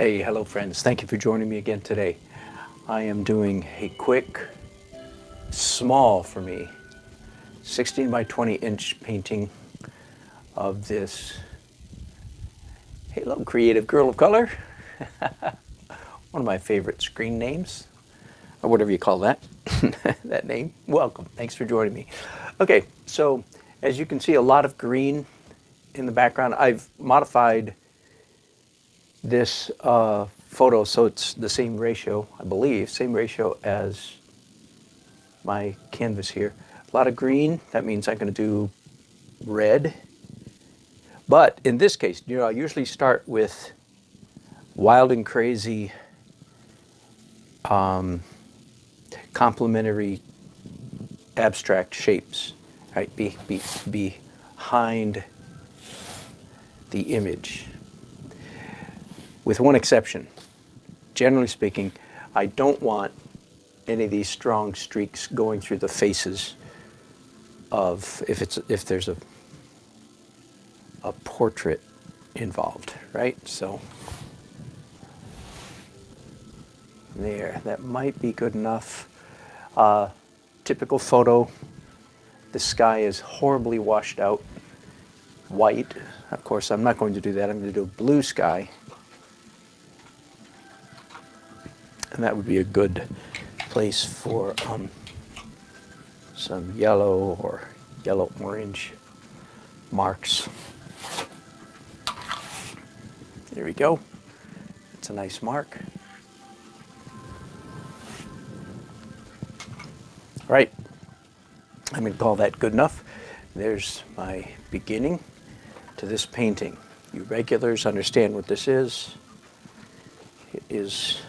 Hey, hello friends. Thank you for joining me again today. I am doing a quick, small for me, 16 by 20 inch painting of this Hello Creative Girl of Color. One of my favorite screen names, or whatever you call that, that name. Welcome. Thanks for joining me. Okay, so as you can see, a lot of green in the background. I've modified this photo so it's the same ratio, I believe, same ratio as my canvas here. A lot of green, that means I'm going to do red. But in this case, I usually start with wild and crazy complementary abstract shapes, right? Behind the image. With one exception. Generally speaking, I don't want any of these strong streaks going through the faces of, if there's a portrait involved, right? So there, that might be good enough. Typical photo, the sky is horribly washed out, white. Of course, I'm not going to do that. I'm going to do a blue sky. And that would be a good place for some yellow or yellow-orange marks. There we go. It's a nice mark. All right. I'm going to call that good enough. There's my beginning to this painting. You regulars understand what this is. It is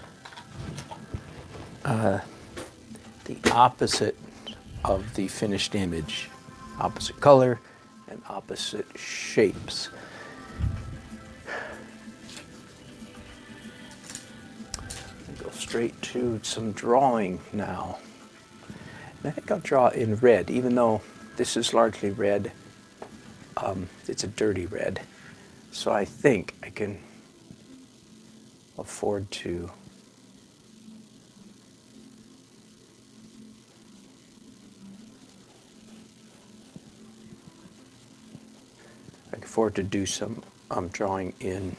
the opposite of the finished image. Opposite color and opposite shapes. I'll go straight to some drawing now. And I think I'll draw in red, even though this is largely red. It's a dirty red. So I think I can afford to do some drawing in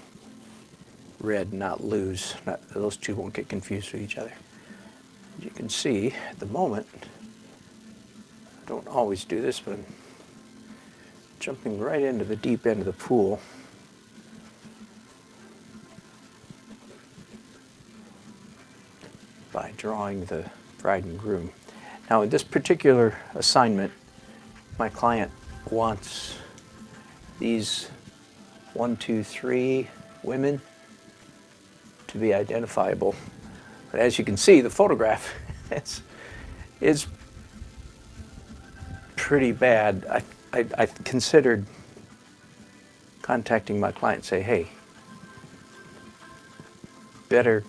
red, not lose. Those two won't get confused with each other. As you can see, at the moment, I don't always do this, but I'm jumping right into the deep end of the pool. By drawing the bride and groom. Now, in this particular assignment, my client wants these 1, 2, 3 women to be identifiable. But as you can see, the photograph is pretty bad. I considered contacting my client and say, hey, better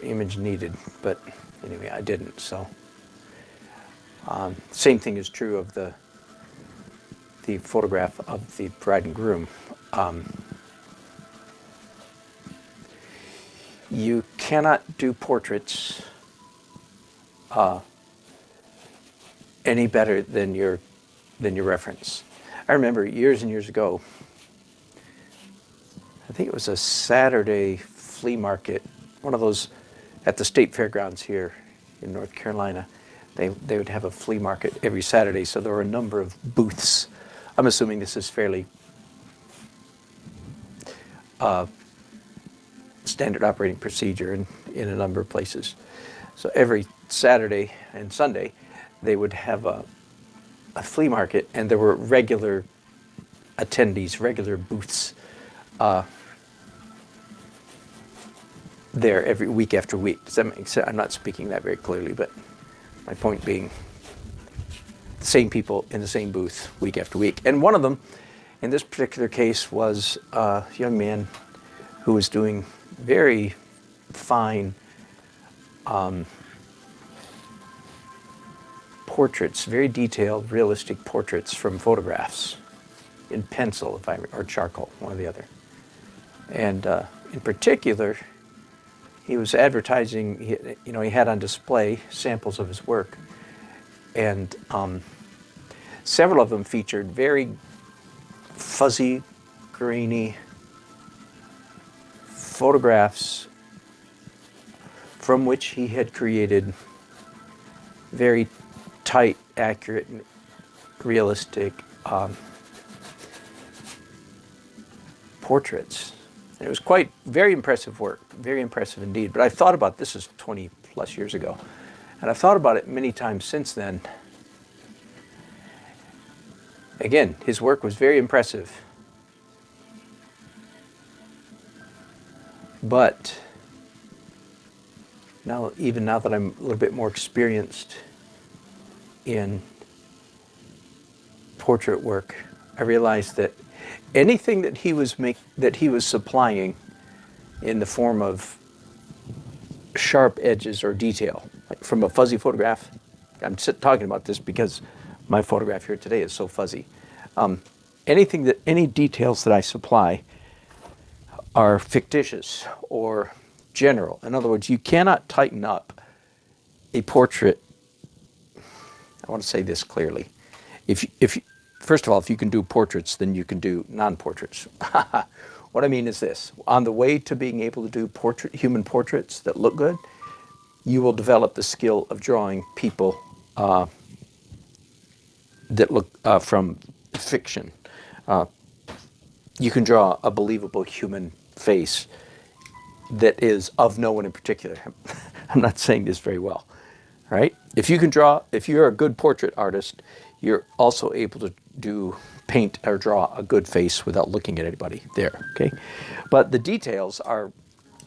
image needed. But anyway, I didn't. So same thing is true of the photograph of the bride and groom. You cannot do portraits any better than your reference. I remember years and years ago, I think it was a Saturday flea market, one of those at the state fairgrounds here in North Carolina. They would have a flea market every Saturday, so there were a number of booths. I'm assuming this is fairly standard operating procedure in a number of places. So every Saturday and Sunday, they would have a flea market, and there were regular attendees, regular booths there every week after week. Does that make sense? I'm not speaking that very clearly, but my point being, the same people in the same booth week after week. And one of them, in this particular case, was a young man who was doing very fine portraits, very detailed, realistic portraits from photographs in pencil, or charcoal, one or the other. And in particular, he was advertising, he had on display samples of his work. And several of them featured very fuzzy, grainy photographs from which he had created very tight, accurate, realistic portraits. And it was very impressive work, very impressive indeed. But I thought about this is 20 plus years ago, and I've thought about it many times since then. Again, his work was very impressive, but even now that I'm a little bit more experienced in portrait work, I realize that anything that he was supplying in the form of sharp edges or detail, like from a fuzzy photograph. I'm talking about this because my photograph here today is so fuzzy. Any details that I supply are fictitious or general. In other words, you cannot tighten up a portrait. I want to say this clearly. First of all, if you can do portraits, then you can do non-portraits. What I mean is this. On the way to being able to do human portraits that look good, you will develop the skill of drawing people that look from fiction. You can draw a believable human face that is of no one in particular. I'm not saying this very well, right? If you're a good portrait artist, you're also able to paint or draw a good face without looking at anybody there, okay? But the details are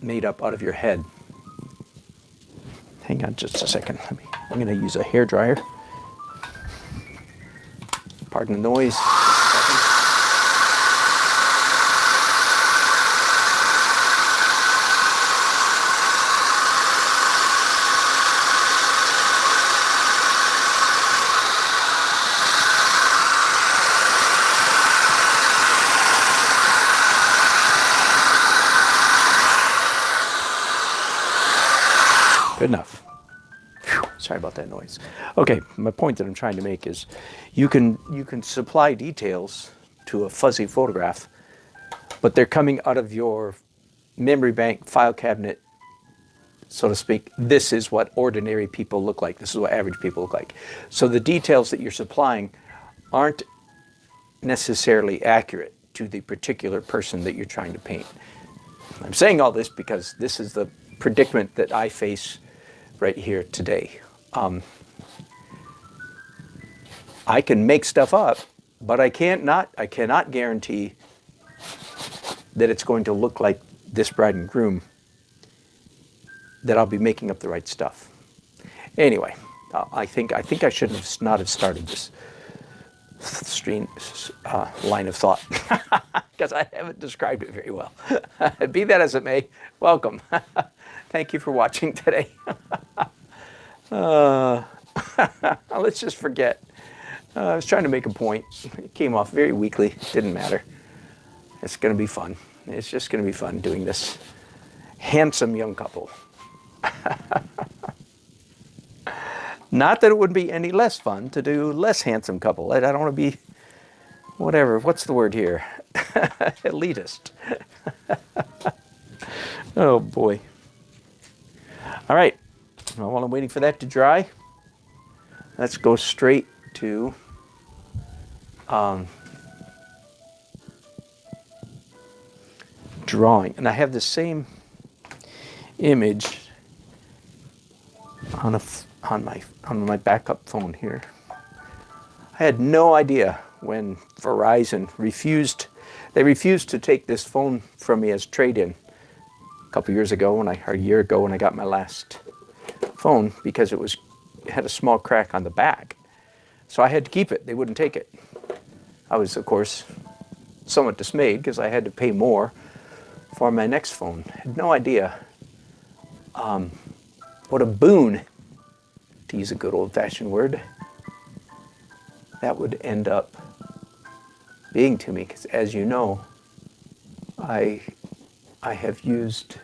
made up out of your head. Hang on just a second. I'm going to use a hairdryer. Pardon the noise. Good enough. Whew, sorry about that noise. Okay, my point that I'm trying to make is you can supply details to a fuzzy photograph, but they're coming out of your memory bank file cabinet, so to speak. This is what ordinary people look like. This is what average people look like. So the details that you're supplying aren't necessarily accurate to the particular person that you're trying to paint. I'm saying all this because this is the predicament that I face right here today. I can make stuff up, but I cannot guarantee that it's going to look like this bride and groom, that I'll be making up the right stuff. Anyway, I think I should not have started this line of thought because I haven't described it very well. Be that as it may, welcome. Thank you for watching today. Let's just forget. I was trying to make a point. It came off very weakly. Didn't matter. It's going to be fun. It's just going to be fun doing this handsome young couple. Not that it would be any less fun to do less handsome couple. I don't want to be, whatever, what's the word here? Elitist. Oh boy. All right, well, while I'm waiting for that to dry, let's go straight to drawing. And I have the same image on my backup phone here. I had no idea when Verizon refused to take this phone from me as trade-in a couple years ago, a year ago when I got my last phone, because it had a small crack on the back. So I had to keep it. They wouldn't take it. I was, of course, somewhat dismayed because I had to pay more for my next phone. I had no idea what a boon, to use a good old-fashioned word, that would end up being to me. Because as you know, I have used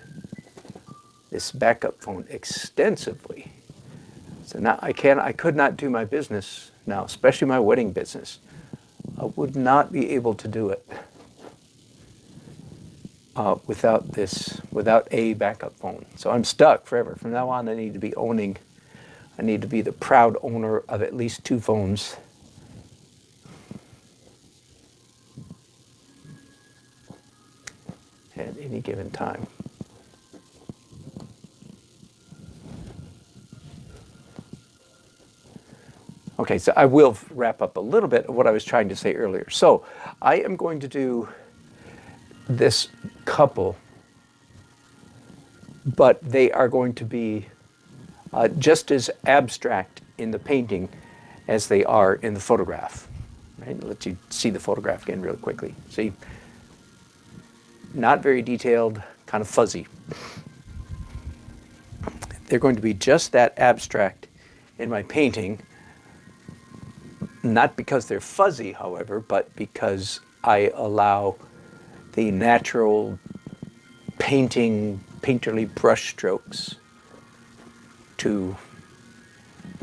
this backup phone extensively. So now I could not do my business now, especially my wedding business. I would not be able to do it without a backup phone. So I'm stuck forever. From now on, I need to be the proud owner of at least 2 phones. At any given time. Okay, so I will wrap up a little bit of what I was trying to say earlier. So I am going to do this couple, but they are going to be just as abstract in the painting as they are in the photograph. Right? I'll let you see the photograph again real quickly. See, not very detailed, kind of fuzzy. They're going to be just that abstract in my painting, not because they're fuzzy, however, but because I allow the natural painterly brush strokes to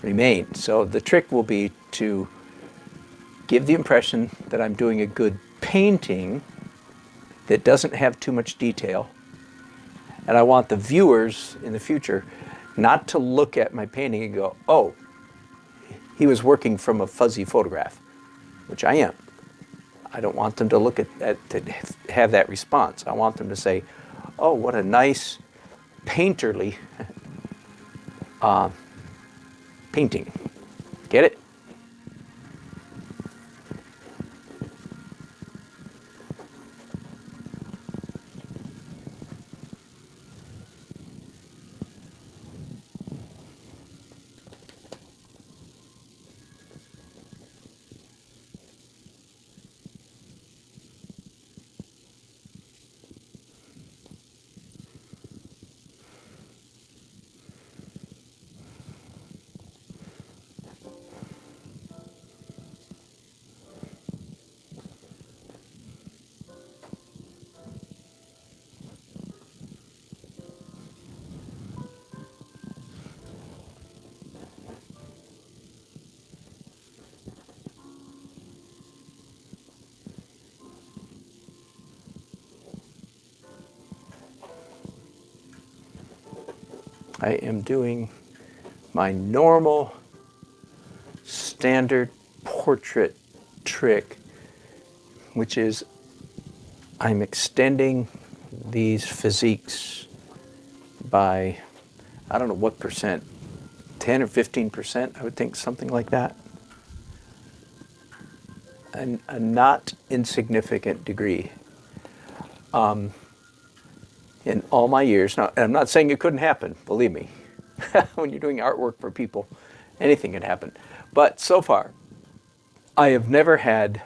remain. So the trick will be to give the impression that I'm doing a good painting that doesn't have too much detail. And I want the viewers in the future not to look at my painting and go, oh, he was working from a fuzzy photograph, which I am. I don't want them to look at to have that response. I want them to say, oh, what a nice painterly painting. Get it? I am doing my normal standard portrait trick, which is I'm extending these physiques by, I don't know what percent, 10 or 15%, I would think, something like that. A not insignificant degree. In all my years, now, and I'm not saying it couldn't happen, believe me. When you're doing artwork for people, anything can happen. But so far, I have never had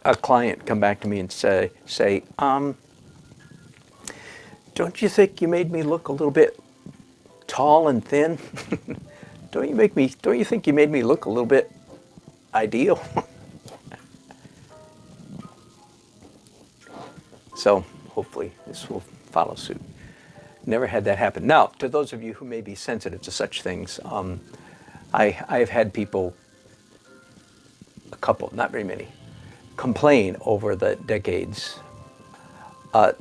a client come back to me and say, don't you think you made me look a little bit tall and thin? Don't you think you made me look a little bit ideal? So hopefully this will follow suit. Never had that happen. Now, to those of you who may be sensitive to such things, I've had people, a couple, not very many, complain over the decades,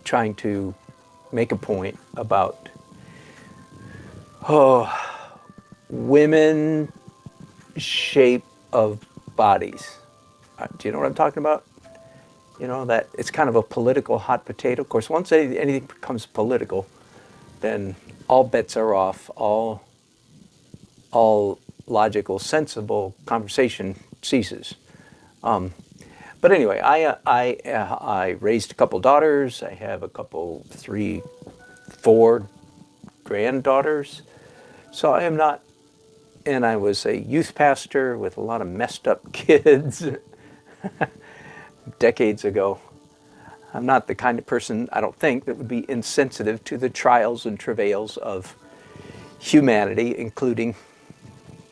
trying to make a point about, women shape of bodies. Do you know what I'm talking about? You know, that it's kind of a political hot potato. Of course, once anything becomes political, then all bets are off. All logical, sensible conversation ceases. But anyway, I raised a couple daughters. I have a couple, 3, 4 granddaughters. So I am not, and I was a youth pastor with a lot of messed up kids. Decades ago. I'm not the kind of person, I don't think, that would be insensitive to the trials and travails of humanity, including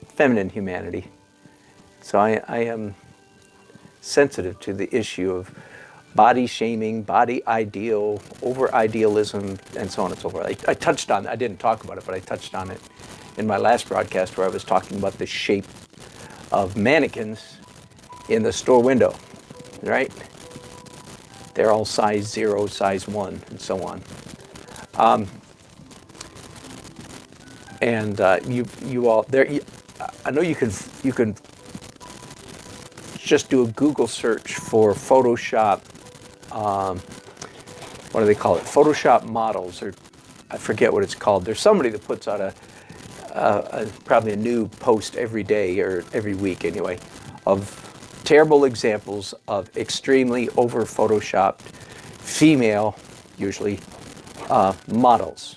feminine humanity. So I am sensitive to the issue body shaming, body ideal, over idealism, and so on and so forth. I touched on, I didn't talk about it, but I touched on it in my last broadcast where I was talking about the shape of mannequins in the store window, right? They're all size 0, size 1, and so on. You all there. I know you can just do a Google search for Photoshop. What do they call it? Photoshop models, or I forget what it's called. There's somebody that puts out probably a new post every day or every week anyway, of terrible examples of extremely over photoshopped female, usually models,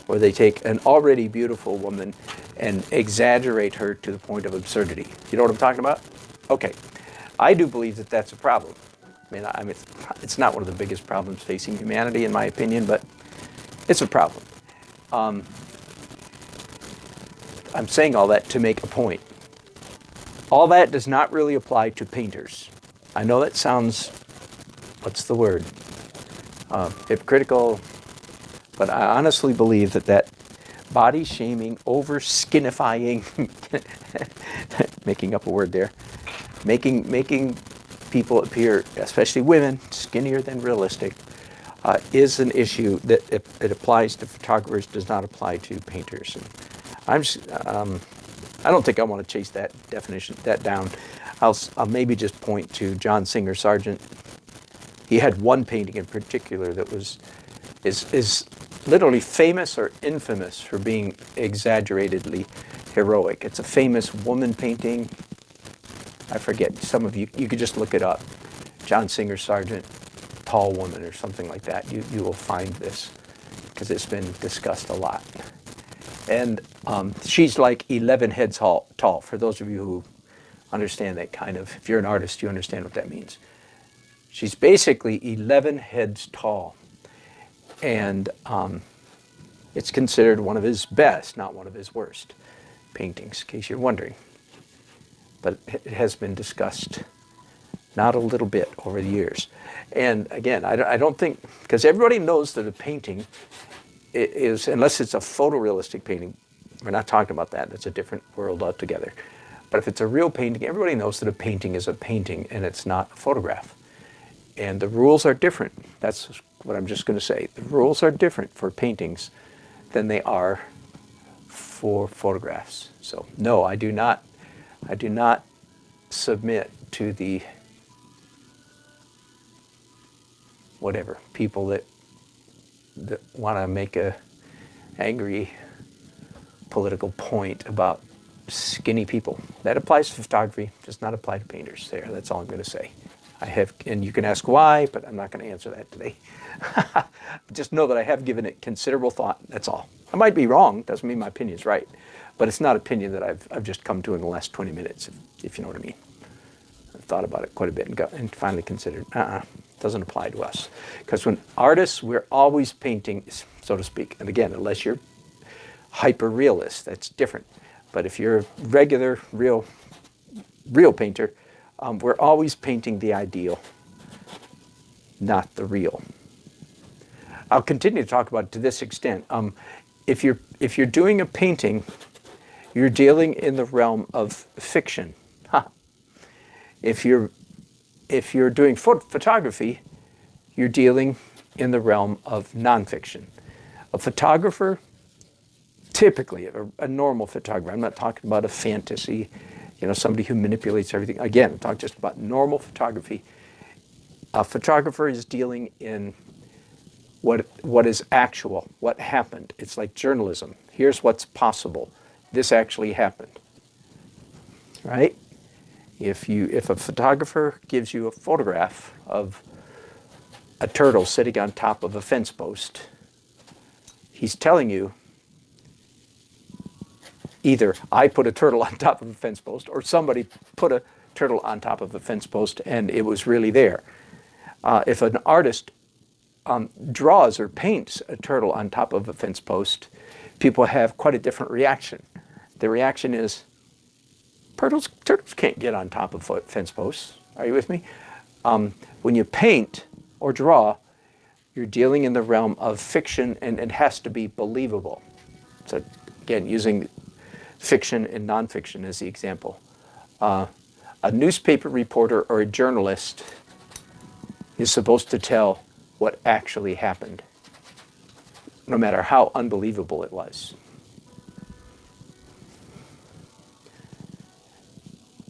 where they take an already beautiful woman and exaggerate her to the point of absurdity. You know what I'm talking about? Okay. I do believe that that's a problem. I mean, it's not one of the biggest problems facing humanity, in my opinion, but it's a problem. I'm saying all that to make a point. All that does not really apply to painters. I know that sounds, what's the word? Hypocritical, but I honestly believe that body shaming, over skinifying, making up a word there, making people appear, especially women, skinnier than realistic, is an issue that it applies to photographers, does not apply to painters. And I don't think I want to chase that definition down. I'll maybe just point to John Singer Sargent. He had one painting in particular that is literally famous or infamous for being exaggeratedly heroic. It's a famous woman painting. I forget, some of you could just look it up. John Singer Sargent, tall woman or something like that. You will find this because it's been discussed a lot. And she's like 11 heads tall. For those of you who understand that kind of, if you're an artist, you understand what that means. She's basically 11 heads tall. And it's considered one of his best, not one of his worst paintings, in case you're wondering. But it has been discussed not a little bit over the years. And again, I don't think, because everybody knows that a painting is, unless it's a photorealistic painting, we're not talking about that, that's a different world altogether. But if it's a real painting, everybody knows that a painting is a painting and it's not a photograph. And the rules are different. That's what I'm just going to say. The rules are different for paintings than they are for photographs. So no, I do not submit to the whatever people that want to make a angry political point about skinny people. That applies to photography, does not apply to painters. There, that's all I'm going to say. And you can ask why, but I'm not going to answer that today. Just know that I have given it considerable thought. That's all. I might be wrong. Doesn't mean my opinion's right, but it's not opinion that I've just come to in the last 20 minutes, if you know what I mean. I've thought about it quite a bit and finally considered, doesn't apply to us. Because when artists, we're always painting, so to speak. And again, unless you're hyper-realist, that's different. But if you're a regular, real painter, we're always painting the ideal, not the real. I'll continue to talk about it to this extent. If you're doing a painting, you're dealing in the realm of fiction. If you're doing photography, you're dealing in the realm of nonfiction. A photographer, typically, a normal photographer, I'm not talking about a fantasy, somebody who manipulates everything. Again, I'm talking just about normal photography. A photographer is dealing in what is actual, what happened. It's like journalism. Here's what's possible. This actually happened, right? If a photographer gives you a photograph of a turtle sitting on top of a fence post, he's telling you either I put a turtle on top of a fence post or somebody put a turtle on top of a fence post and it was really there. If an artist draws or paints a turtle on top of a fence post, people have quite a different reaction. The reaction is, turtles can't get on top of fence posts. Are you with me? When you paint or draw, you're dealing in the realm of fiction, and it has to be believable. So again, using fiction and nonfiction as the example. A newspaper reporter or a journalist is supposed to tell what actually happened, no matter how unbelievable it was.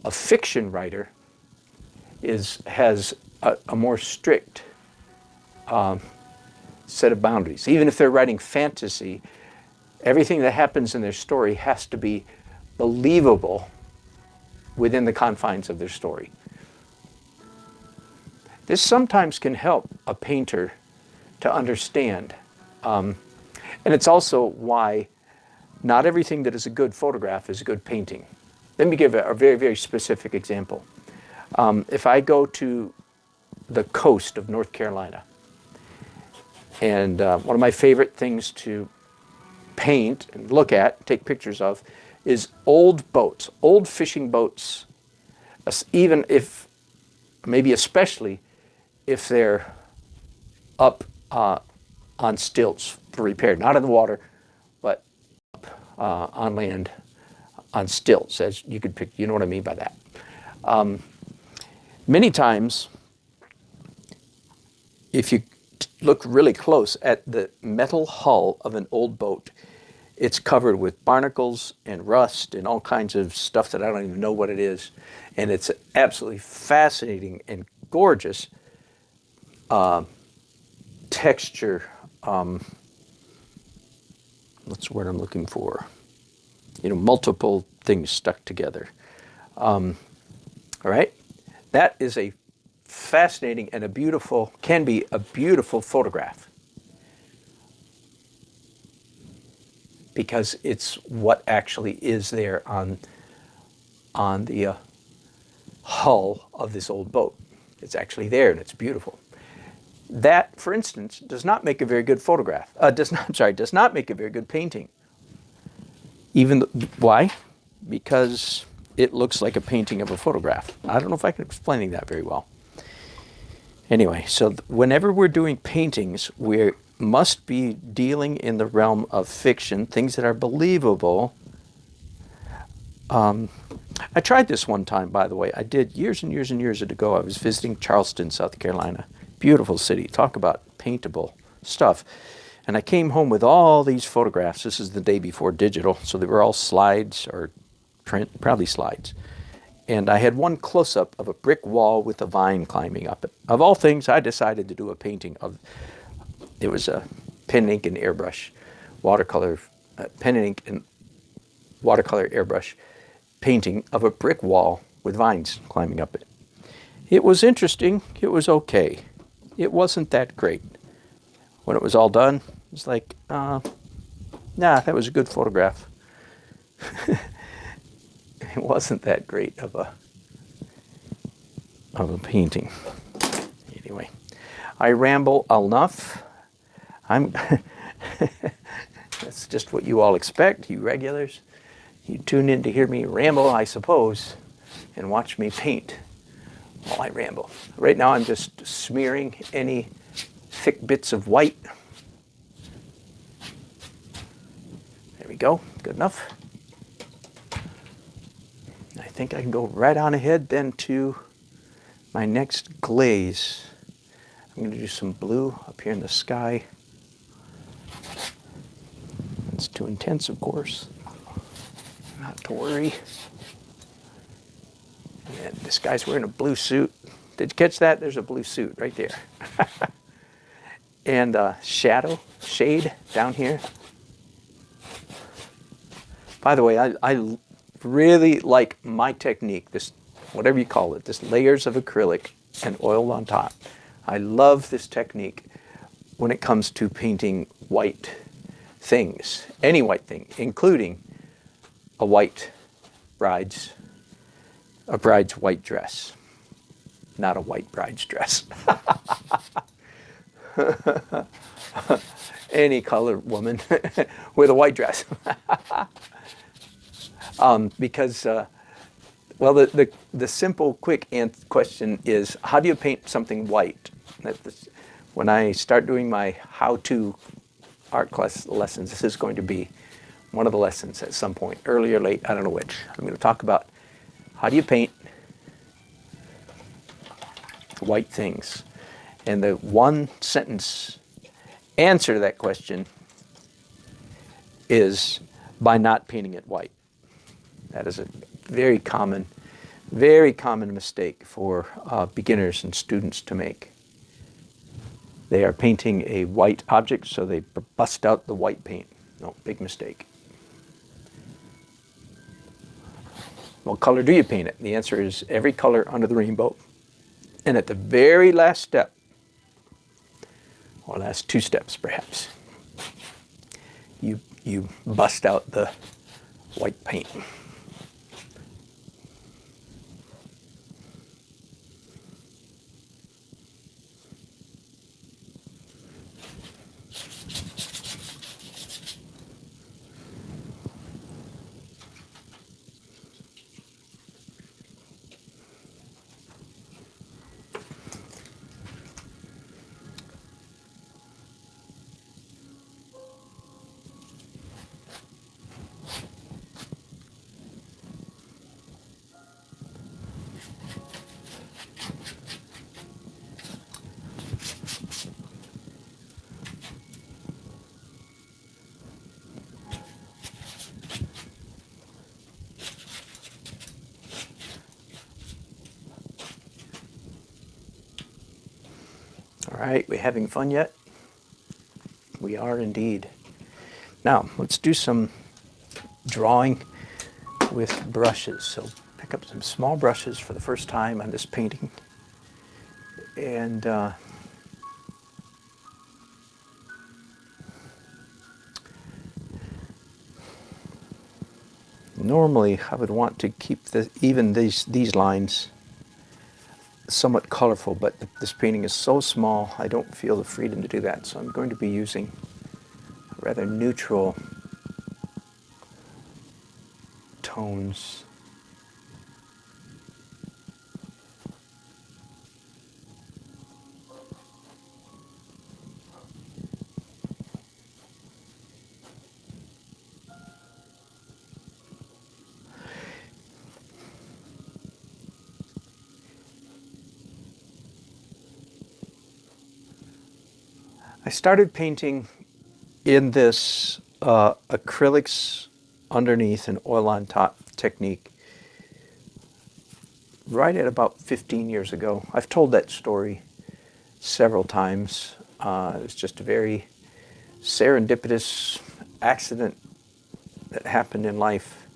A fiction writer has a more strict set of boundaries. Even if they're writing fantasy, everything that happens in their story has to be believable within the confines of their story. This sometimes can help a painter to understand. And it's also why not everything that is a good photograph is a good painting. Let me give a very, very specific example. If I go to the coast of North Carolina, and one of my favorite things to paint and look at, take pictures of, is old boats, old fishing boats, even if, maybe especially if they're up on stilts for repair, not in the water, but up on land on stilts, as you could pick, you know what I mean by that. Many times, if you look really close at the metal hull of an old boat, it's covered with barnacles and rust and all kinds of stuff that I don't even know what it is. And it's absolutely fascinating and gorgeous texture. What's the word I'm looking for? You know, multiple things stuck together. All right? That is a fascinating and a beautiful, can be a beautiful photograph. Because it's what actually is there on the hull of this old boat. It's actually there and it's beautiful. That, for instance, does not make a very good photograph. Does not make a very good painting. Why? Because it looks like a painting of a photograph. I don't know if I can explain that very well. Anyway, so whenever we're doing paintings, we must be dealing in the realm of fiction, things that are believable. I tried this one time, by the way. I did years and years and years ago. I was visiting Charleston, South Carolina. Beautiful city. Talk about paintable stuff. And I came home with all these photographs. This is the day before digital, so they were all slides or print, probably slides. And I had one close-up of a brick wall with a vine climbing up it. Of all things, I decided to do a painting of, it was a pen, ink, and airbrush, watercolor, pen and ink and watercolor airbrush painting of a brick wall with vines climbing up it. It was interesting. It was okay. It wasn't that great. When it was all done, it was like, nah, that was a good photograph. It wasn't that great of a painting. Anyway, I ramble enough. That's just what you all expect, you regulars. You tune in to hear me ramble, I suppose, and watch me paint while I ramble. Right now I'm just smearing any thick bits of white. There we go, good enough. I think I can go right on ahead then to my next glaze. I'm going to do some blue up here in the sky. It's too intense, of course. Not to worry. And this guy's wearing a blue suit. Did you catch that? There's a blue suit right there. And shade down here. By the way, I really like my technique, this, whatever you call it, this layers of acrylic and oil on top. I love this technique when it comes to painting white things, any white thing, including a bride's white dress, not a white bride's dress. Any colored woman with a white dress. Because Well, the simple, quick question is, how do you paint something white? When I start doing my how-to art class lessons, this is going to be one of the lessons at some point, early or late, I don't know which. I'm going to talk about how do you paint white things. And the one sentence answer to that question is by not painting it white. That is a very common mistake for beginners and students to make. They are painting a white object, so they bust out the white paint. No, big mistake. What color do you paint it? The answer is every color under the rainbow. And at the very last step, or last two steps perhaps, you bust out the white paint. All right, we having fun yet? We are indeed. Now, let's do some drawing with brushes. So pick up some small brushes for the first time on this painting. And normally I would want to keep even these lines somewhat colorful, but this painting is so small I don't feel the freedom to do that, so I'm going to be using rather neutral tones. I started painting in this acrylics underneath and oil on top technique right at about 15 years ago. I've told that story several times. It was just a very serendipitous accident that happened in life,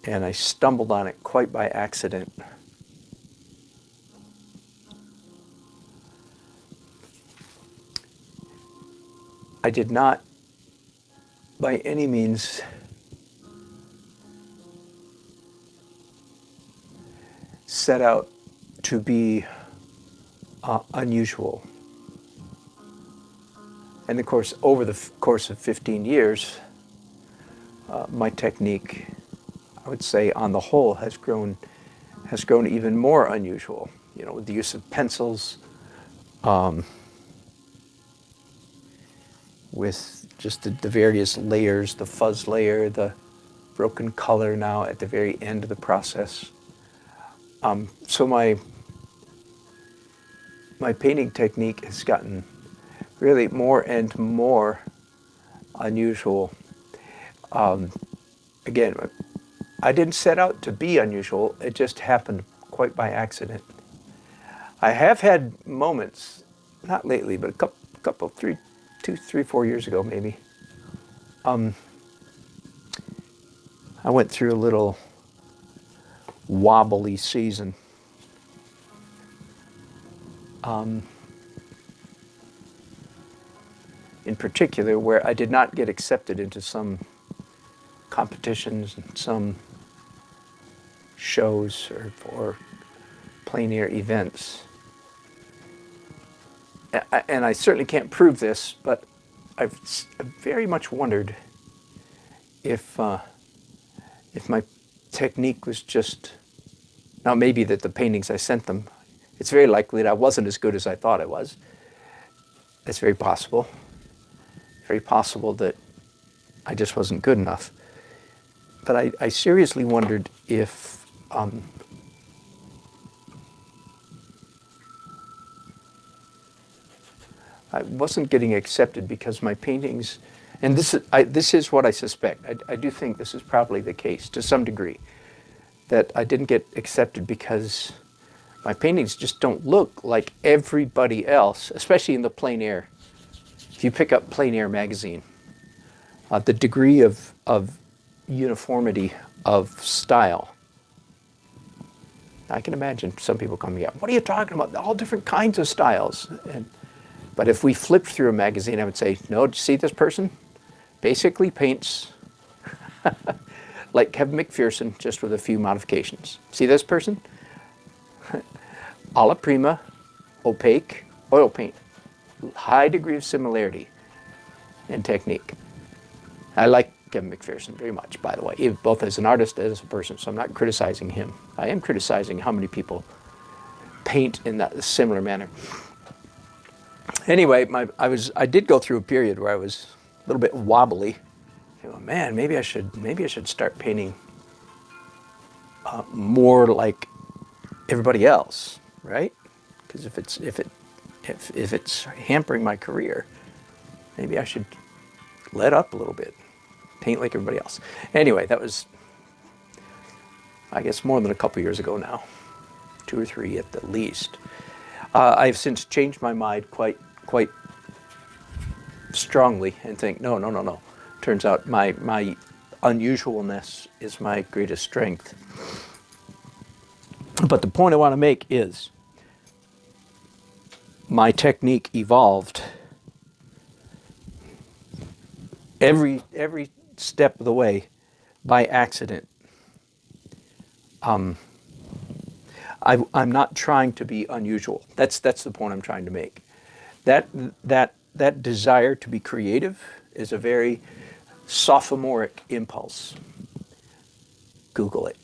and I stumbled on it quite by accident. I did not, by any means, set out to be unusual. And of course, over the course of 15 years, my technique, I would say, on the whole, has grown even more unusual. You know, with the use of pencils, with just the various layers, the fuzz layer, the broken color now at the very end of the process. So my painting technique has gotten really more and more unusual. Again, I didn't set out to be unusual, it just happened quite by accident. I have had moments, not lately, but a couple 2, 3, 4 years ago maybe. I went through a little wobbly season. In particular, where I did not get accepted into some competitions and some shows or plein air events. And I certainly can't prove this, but I've very much wondered if my technique was just, now maybe that the paintings I sent them, it's very likely that I wasn't as good as I thought I was. It's very possible. Very possible that I just wasn't good enough. But I seriously wondered if I wasn't getting accepted because my paintings, and this is what I suspect. I do think this is probably the case to some degree, that I didn't get accepted because my paintings just don't look like everybody else, especially in the plein air. If you pick up Plein Air magazine, the degree of uniformity of style, I can imagine some people coming out, what are you talking about? All different kinds of styles. But if we flipped through a magazine, I would say, no, do you see this person? Basically paints like Kevin McPherson, just with a few modifications. See this person? Alla prima, opaque, oil paint. High degree of similarity in technique. I like Kevin McPherson very much, by the way, both as an artist and as a person, so I'm not criticizing him. I am criticizing how many people paint in that similar manner. Anyway, I did go through a period where I was a little bit wobbly. Oh, man, maybe I should start painting more like everybody else, right? Because if it's hampering my career, maybe I should let up a little bit, paint like everybody else. Anyway, that was, I guess, more than a couple years ago now, 2 or 3 at the least. I've since changed my mind quite strongly and think, no. Turns out my unusualness is my greatest strength. But the point I want to make is my technique evolved every step of the way by accident. I'm not trying to be unusual. That's the point I'm trying to make. That desire to be creative is a very sophomoric impulse. Google it.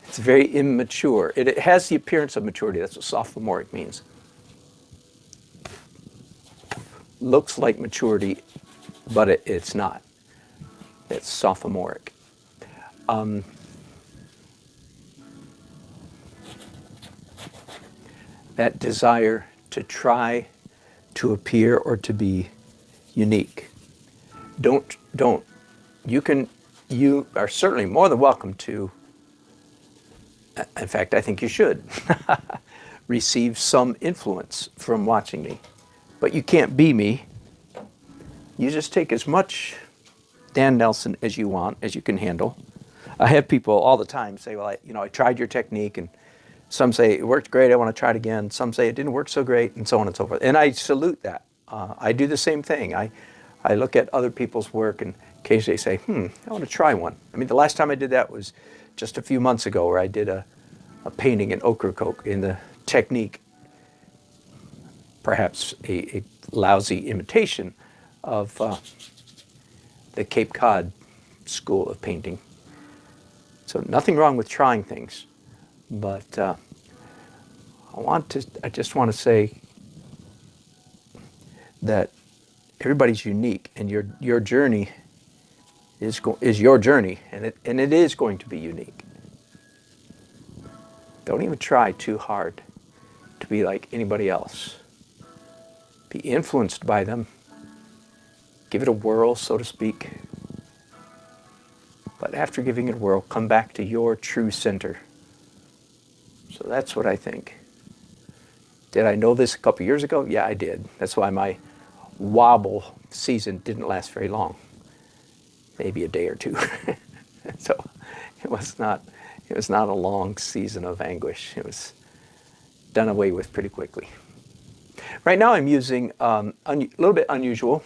It's very immature. It has the appearance of maturity. That's what sophomoric means. Looks like maturity, but it's not. It's sophomoric. That desire to try to appear or to be unique. Don't. You are certainly more than welcome to, in fact, I think you should, receive some influence from watching me. But you can't be me. You just take as much Dan Nelson as you want, as you can handle. I have people all the time say, well, I tried your technique, and some say it worked great, I want to try it again. Some say it didn't work so great, and so on and so forth. And I salute that. I do the same thing. I look at other people's work and occasionally say, I want to try one. I mean, the last time I did that was just a few months ago, where I did a painting in Ocracoke in the technique, perhaps a lousy imitation of the Cape Cod school of painting. So nothing wrong with trying things, but I just want to say that everybody's unique, and your journey is your journey, and it is going to be unique. Don't even try too hard to be like anybody else. Be influenced by them. Give it a whirl, so to speak. But after giving it a whirl, come back to your true center. So that's what I think. Did I know this a couple years ago? Yeah, I did. That's why my wobble season didn't last very long. Maybe a day or 2. So it was not a long season of anguish. It was done away with pretty quickly. Right now I'm using a little bit unusual.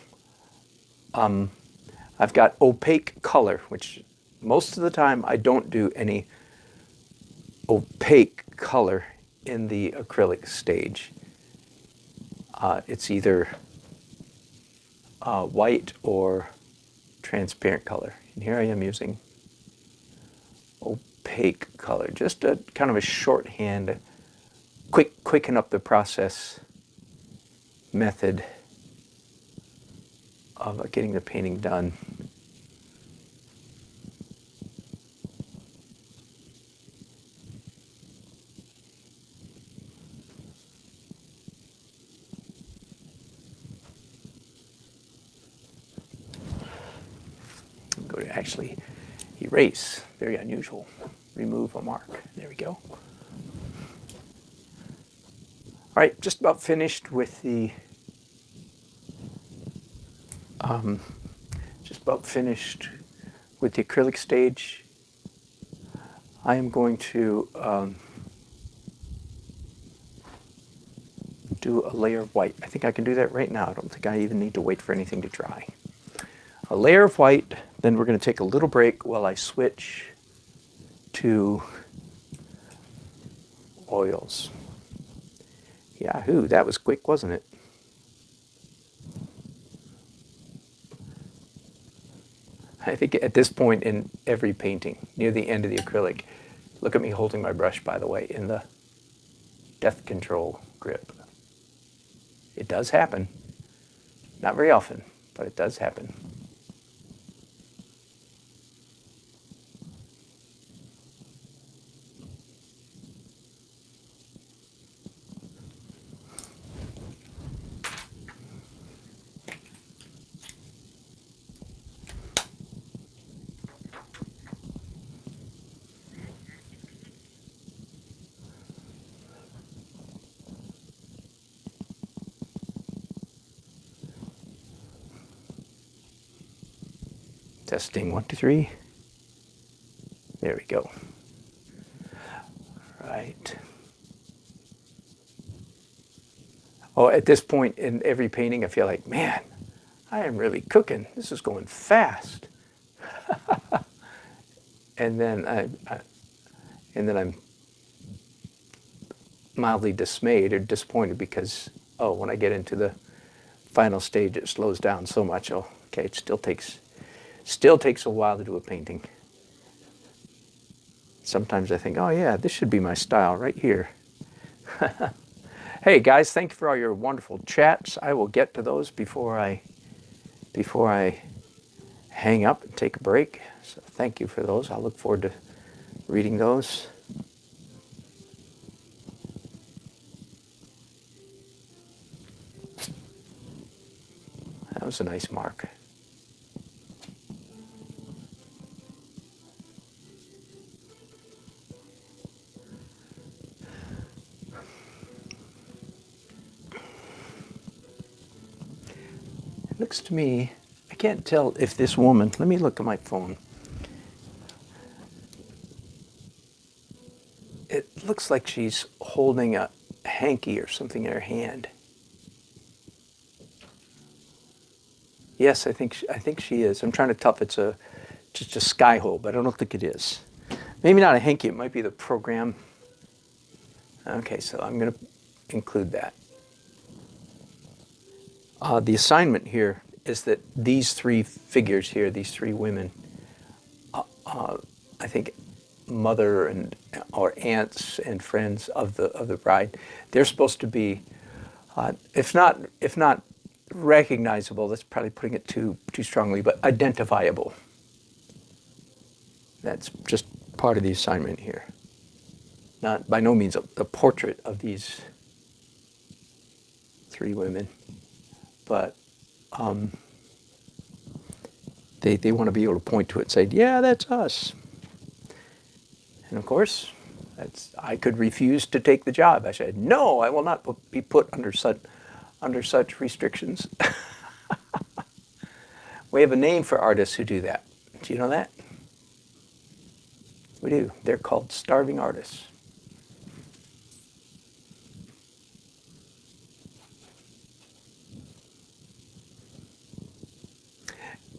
I've got opaque color, which most of the time I don't do any opaque color in the acrylic stage. It's either white or transparent color. And here I am using opaque color, just a kind of a shorthand, quicken up the process method of getting the painting done. I'm going to actually erase, very unusual, remove a mark. There we go. All right, just about finished with the acrylic stage. I am going to do a layer of white. I think I can do that right now. I don't think I even need to wait for anything to dry. A layer of white, then we're going to take a little break while I switch to oils. Yahoo, that was quick, wasn't it? I think at this point in every painting, near the end of the acrylic, look at me holding my brush, by the way, in the death control grip. It does happen. Not very often, but it does happen. Testing, 1, 2, 3. There we go. Right. Oh, at this point in every painting, I feel like, man, I am really cooking. This is going fast. And then I'm mildly dismayed or disappointed because, oh, when I get into the final stage, it slows down so much. Oh, okay, it still takes a while to do a painting. Sometimes I think, oh yeah, this should be my style right here. Hey guys, thank you for all your wonderful chats. I will get to those before I hang up and take a break. So thank you for those. I'll look forward to reading those. That was a nice mark. Looks to me, I can't tell if this woman, let me look at my phone. It looks like she's holding a hanky or something in her hand. Yes, I think she is. I'm trying to tell if it's just a sky hole, but I don't think it is. Maybe not a hanky, it might be the program. Okay, so I'm going to include that. The assignment here is that these three figures here, these three women, I think mother and or aunts and friends of the bride, they're supposed to be, if not recognizable, that's probably putting it too strongly, but identifiable. That's just part of the assignment here. Not by no means a portrait of these three women. But they want to be able to point to it and say, yeah, that's us. And of course, I could refuse to take the job. I said, no, I will not be put under such restrictions. We have a name for artists who do that. Do you know that? We do. They're called starving artists.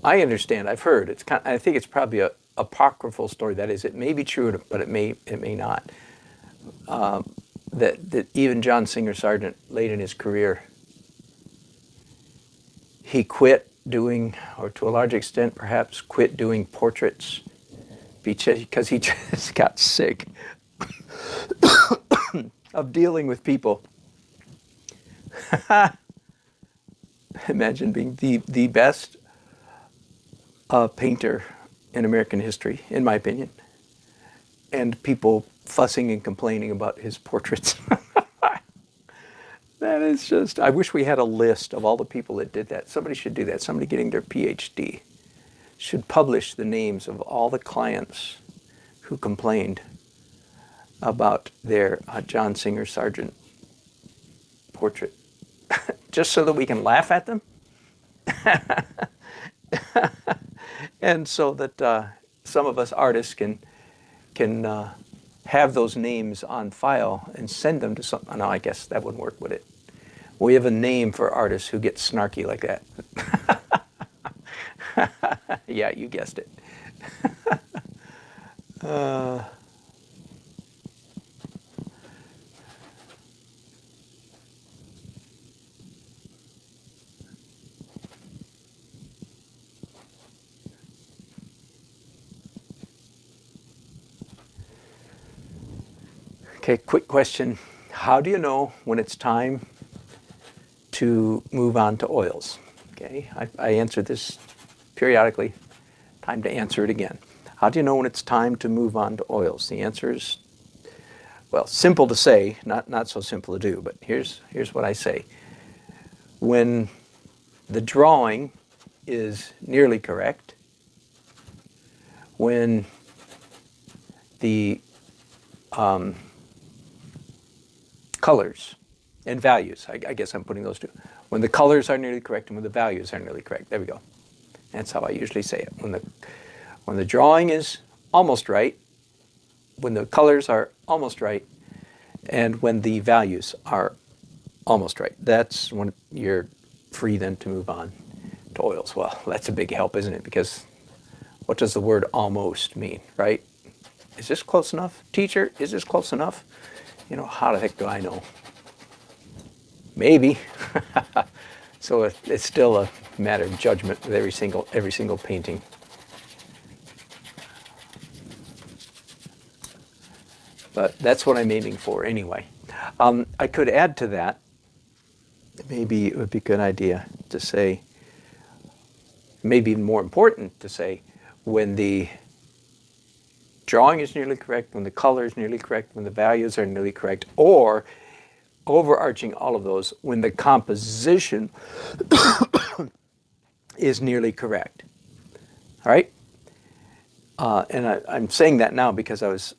I understand. I've heard. I think it's probably a apocryphal story. That is, it may be true, but it may not. That even John Singer Sargent, late in his career, he quit doing, or to a large extent perhaps, quit doing portraits because he just got sick of dealing with people. Imagine being the best painter in American history, in my opinion, and people fussing and complaining about his portraits. That is just, I wish we had a list of all the people that did that. Somebody should do that. Somebody getting their PhD should publish the names of all the clients who complained about their John Singer Sargent portrait, just so that we can laugh at them. And so that some of us artists can have those names on file and send them to some. Oh, no, I guess that wouldn't work, would it? We have a name for artists who get snarky like that. Yeah, you guessed it. Okay, quick question. How do you know when it's time to move on to oils? Okay, I answer this periodically. Time to answer it again. How do you know when it's time to move on to oils? The answer is, well, simple to say, not so simple to do, but here's what I say. When the drawing is nearly correct, when the colors and values, I guess I'm putting those two. When the colors are nearly correct and when the values are nearly correct. There we go. That's how I usually say it. When the drawing is almost right, when the colors are almost right, and when the values are almost right. That's when you're free then to move on to oils. Well, that's a big help, isn't it? Because what does the word almost mean, right? Is this close enough? Teacher, is this close enough? You know, how the heck do I know? Maybe. So it's still a matter of judgment with every single painting. But that's what I'm aiming for anyway. I could add to that, maybe it would be a good idea to say, maybe even more important to say, when the drawing is nearly correct, when the color is nearly correct, when the values are nearly correct, or overarching all of those, when the composition is nearly correct. All right? And I'm saying that now because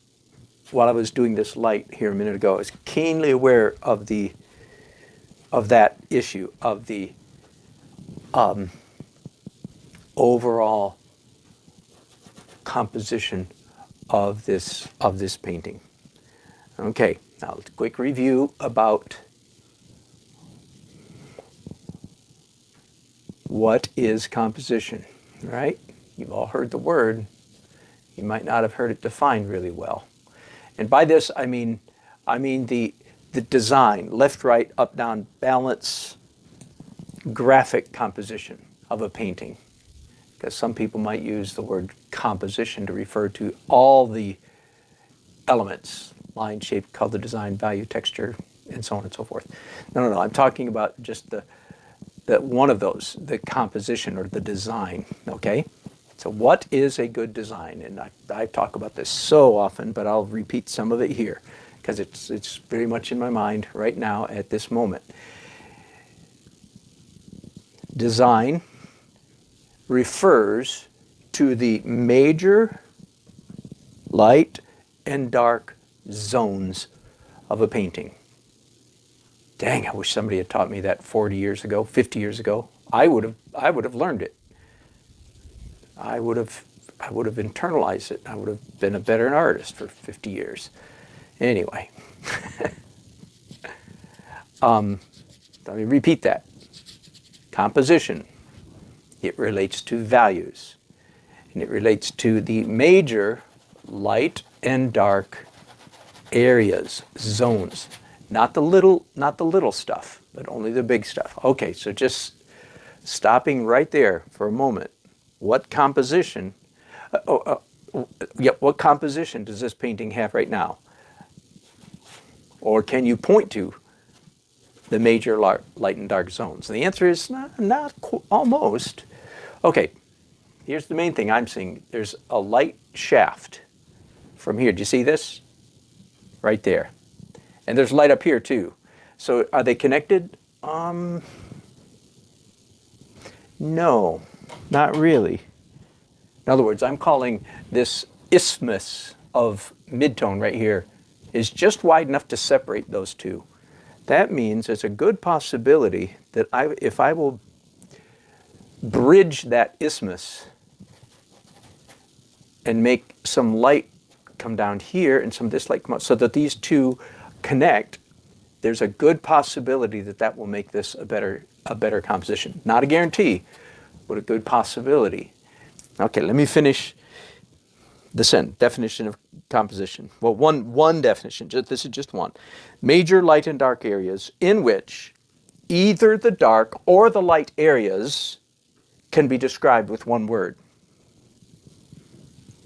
while I was doing this light here a minute ago, I was keenly aware of that issue, of the overall composition of this painting. Okay, now a quick review about what is composition, right? You've all heard the word. You might not have heard it defined really well. And by this, I mean the design, left, right, up, down, balance, graphic composition of a painting. Because some people might use the word composition to refer to all the elements, line, shape, color, design, value, texture, and so on and so forth. No, I'm talking about just the one of those, the composition or the design, okay? So what is a good design? And I talk about this so often, but I'll repeat some of it here because it's very much in my mind right now at this moment. Design refers to the major light and dark zones of a painting. Dang, I wish somebody had taught me that 40 years ago, 50 years ago. I would have learned it. I would have internalized it. I would have been a better artist for 50 years. Anyway, let me repeat that. Composition. It relates to values, and it relates to the major light and dark areas, zones, not the little stuff, but only the big stuff. Okay, so just stopping right there for a moment. What composition? Yeah, what composition does this painting have right now? Or can you point to the major light and dark zones? And the answer is not almost. Okay, here's the main thing I'm seeing. There's a light shaft from here. Do you see this? Right there. And there's light up here too. So are they connected? No, not really. In other words, I'm calling this isthmus of midtone right here is just wide enough to separate those two. That means it's a good possibility that if I will bridge that isthmus and make some light come down here and some of this light come out so that these two connect, there's a good possibility that that will make this a better composition. Not a guarantee, but a good possibility. Okay, let me finish the definition of composition. Well, one definition, this is just one. Major light and dark areas in which either the dark or the light areas can be described with one word.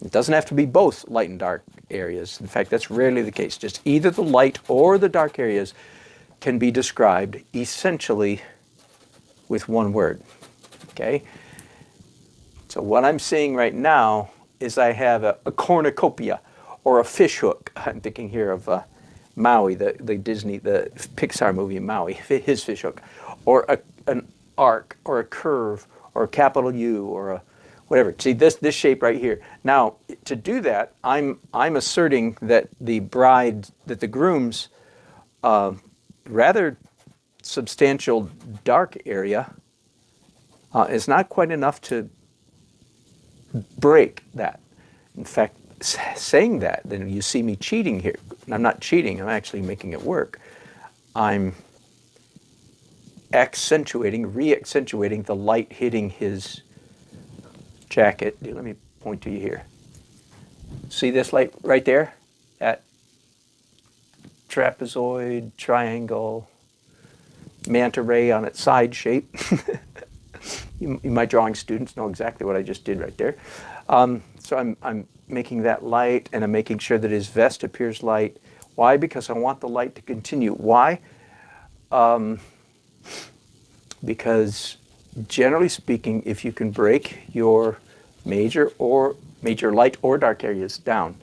It doesn't have to be both light and dark areas. In fact, that's rarely the case. Just either the light or the dark areas can be described essentially with one word. Okay? So what I'm seeing right now is I have a cornucopia or a fish hook. I'm thinking here of Maui, the Pixar movie Maui, his fish hook, or an arc or a curve or a capital U or a whatever. See this shape right here. Now to do that, I'm asserting that the groom's rather substantial dark area is not quite enough to break that. In fact, saying that, then you see me cheating here. I'm not cheating, I'm actually making it work. I'm re-accentuating the light hitting his jacket. Let me point to you here. See this light right there? That trapezoid, triangle, manta ray on its side shape. My drawing students know exactly what I just did right there. So I'm making that light, and I'm making sure that his vest appears light. Why? Because I want the light to continue. Why? Because generally speaking, if you can break your major light or dark areas down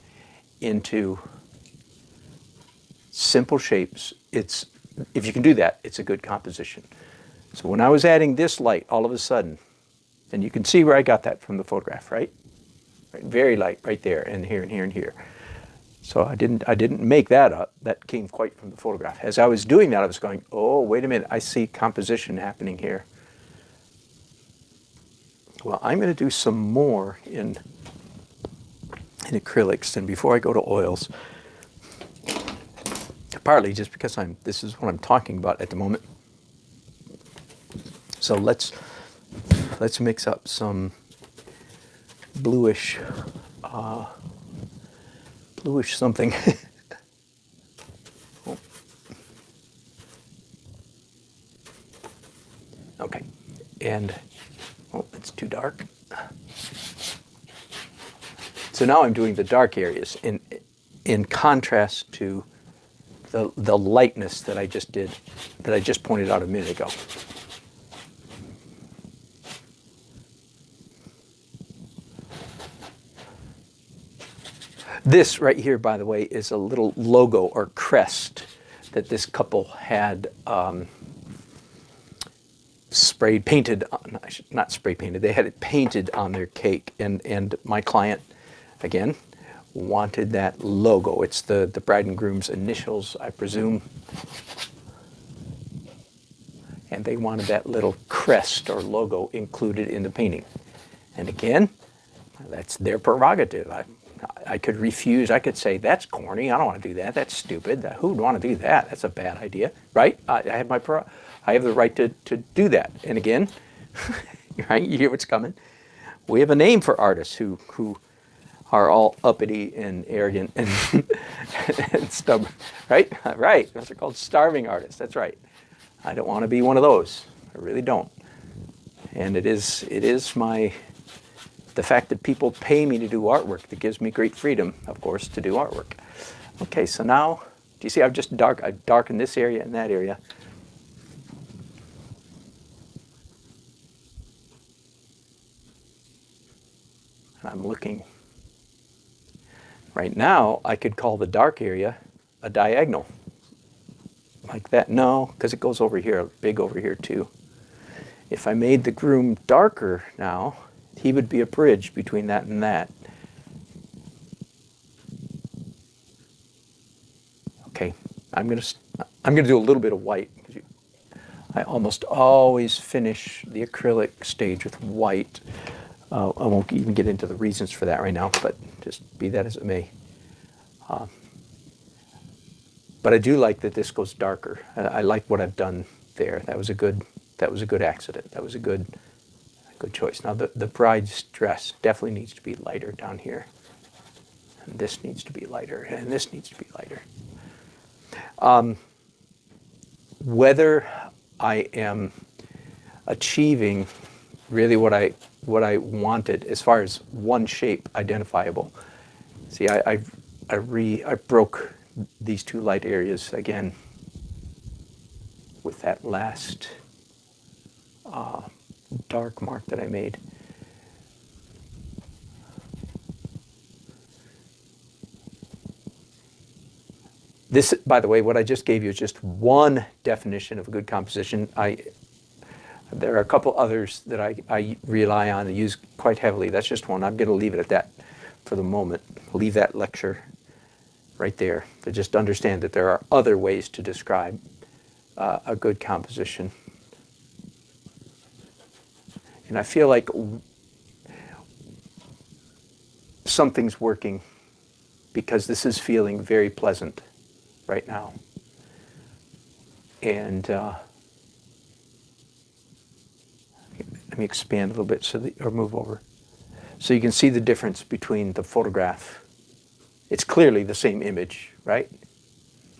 into simple shapes, if you can do that, it's a good composition. So when I was adding this light, all of a sudden, and you can see where I got that from the photograph, right? Very light right there, and here, and here, and here. So I didn't make that up. That came quite from the photograph. As I was doing that, I was going, oh, wait a minute, I see composition happening here. Well, I'm going to do some more in acrylics, and before I go to oils, partly just because this is what I'm talking about at the moment. So let's mix up some bluish something. Oh. Okay, and it's too dark. So now I'm doing the dark areas in contrast to the lightness that I just pointed out a minute ago. This right here, by the way, is a little logo or crest that this couple had not spray painted, they had it painted on their cake. And my client, again, wanted that logo. It's the bride and groom's initials, I presume. And they wanted that little crest or logo included in the painting. And again, that's their prerogative. I could refuse. I could say, that's corny. I don't want to do that. That's stupid. Who would want to do that? That's a bad idea, right? I have the right to do that. And again, right? You hear what's coming. We have a name for artists who are all uppity and arrogant and, and stubborn, right? Right. Those are called starving artists. That's right. I don't want to be one of those. I really don't. And it is my the fact that people pay me to do artwork, that gives me great freedom, of course, to do artwork. Okay, so now, do you see I've darkened this area and that area. And I'm looking. Right now, I could call the dark area a diagonal. Like that, no, because it goes over here, big over here too. If I made the groom darker now, he would be a bridge between that and that. Okay, I'm gonna do a little bit of white. I almost always finish the acrylic stage with white. I won't even get into the reasons for that right now, but just be that as it may. But I do like that this goes darker. I like what I've done there. That was a good accident. That was a good choice. Now the bride's dress definitely needs to be lighter down here. And this needs to be lighter, and this needs to be lighter. Whether I am achieving really what I wanted as far as one shape identifiable. See, I broke these two light areas again with that last dark mark that I made. This, by the way, what I just gave you is just one definition of a good composition. There are a couple others that I rely on and use quite heavily. That's just one. I'm going to leave it at that for the moment. Leave that lecture right there to just understand that there are other ways to describe a good composition. And I feel like something's working because this is feeling very pleasant right now. And let me expand a little bit or move over. So you can see the difference between the photograph. It's clearly the same image, right?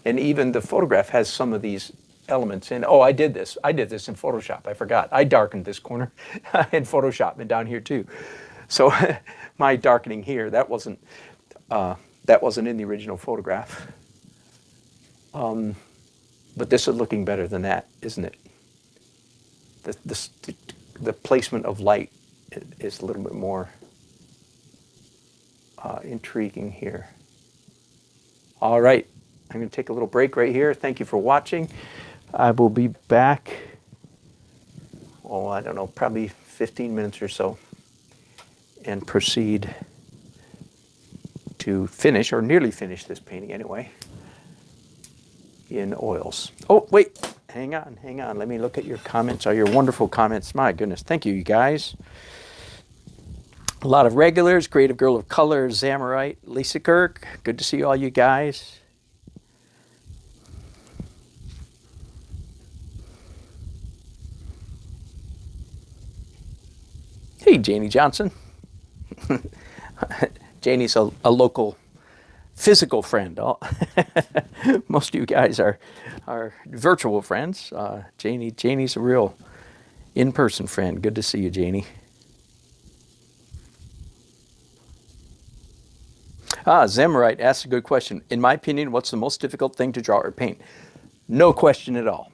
And even the photograph has some of these elements in. Oh, I did this in Photoshop. I forgot. I darkened this corner in Photoshop and down here too. So my darkening here, that wasn't in the original photograph. But this is looking better than that, isn't it? The placement of light is a little bit more intriguing here. All right, I'm going to take a little break right here. Thank you for watching. I will be back, oh, I don't know, probably 15 minutes or so, and proceed to finish, or nearly finish this painting anyway, in oils. Oh, wait, hang on. Let me look at your comments, all your wonderful comments. My goodness, thank you guys. A lot of regulars, Creative Girl of Color, Zamorite, Lisa Kirk. Good to see all you guys. Hey, Janie Johnson. Janie's a local physical friend. Most of you guys are virtual friends. Janie's a real in-person friend. Good to see you, Janie. Zamorite asks a good question. In my opinion, what's the most difficult thing to draw or paint? No question at all.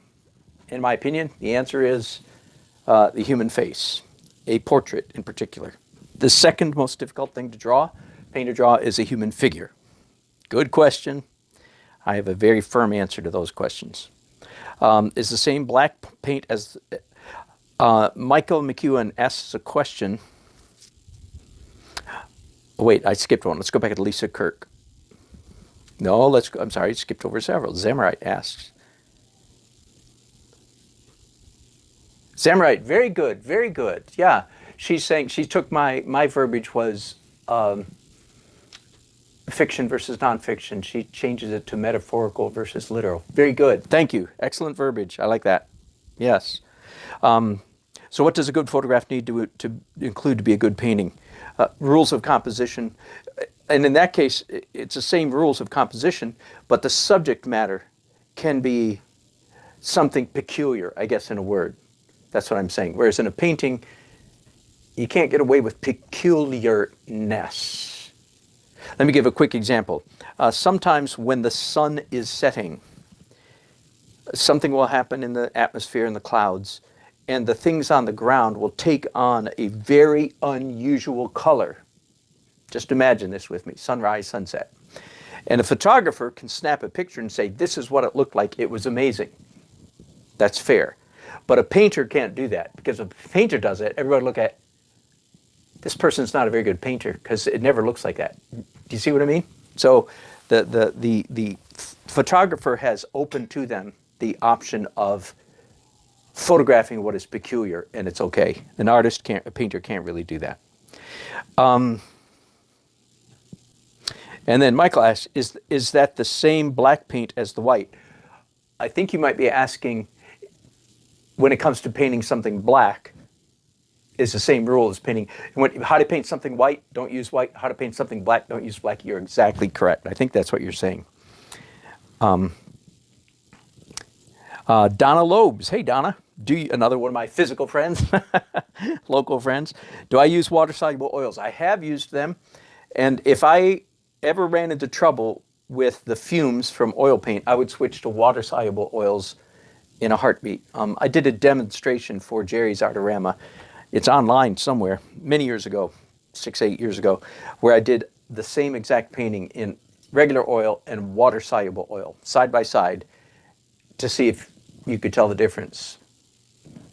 In my opinion, the answer is the human face, a portrait in particular. The second most difficult thing to paint or draw, is a human figure. Good question. I have a very firm answer to those questions. Is the same black paint as... Michael McEwen asks a question. Oh, wait, I skipped one. Let's go back to Lisa Kirk. No, I'm sorry, I skipped over several. Zamorite asks. Zamorite, very good, very good. Yeah, she's saying, she took my verbiage was fiction versus nonfiction. She changes it to metaphorical versus literal. Very good, thank you. Excellent verbiage, I like that. Yes. So what does a good photograph need to include to be a good painting? Rules of composition, and in that case, it's the same rules of composition, but the subject matter can be something peculiar, I guess, in a word. That's what I'm saying. Whereas in a painting, You can't get away with peculiarness. Let me give a quick example. Sometimes when the sun is setting, something will happen in the atmosphere and the clouds, and the things on the ground will take on a very unusual color. Just imagine this with me, sunrise, sunset. And a photographer can snap a picture and say, this is what it looked like, it was amazing. That's fair. But a painter can't do that, because if a painter does it, everybody look at, this person's not a very good painter, because it never looks like that. Do you see what I mean? So the photographer has open to them the option of photographing what is peculiar, and it's okay. An artist can't, a painter can't really do that. And then Michael asks, is that the same black paint as the white? I think you might be asking, when it comes to painting something black, is the same rule as painting. How to paint something white, don't use white. How to paint something black, don't use black. You're exactly correct. I think that's what you're saying. Donna Lobes. Hey, Donna. Another one of my physical friends, local friends. Do I use water-soluble oils? I have used them. And if I ever ran into trouble with the fumes from oil paint, I would switch to water-soluble oils in a heartbeat. I did a demonstration for Jerry's Artorama. It's online somewhere, many years ago, 6, 8 years ago, where I did the same exact painting in regular oil and water-soluble oil, side by side, to see if you could tell the difference.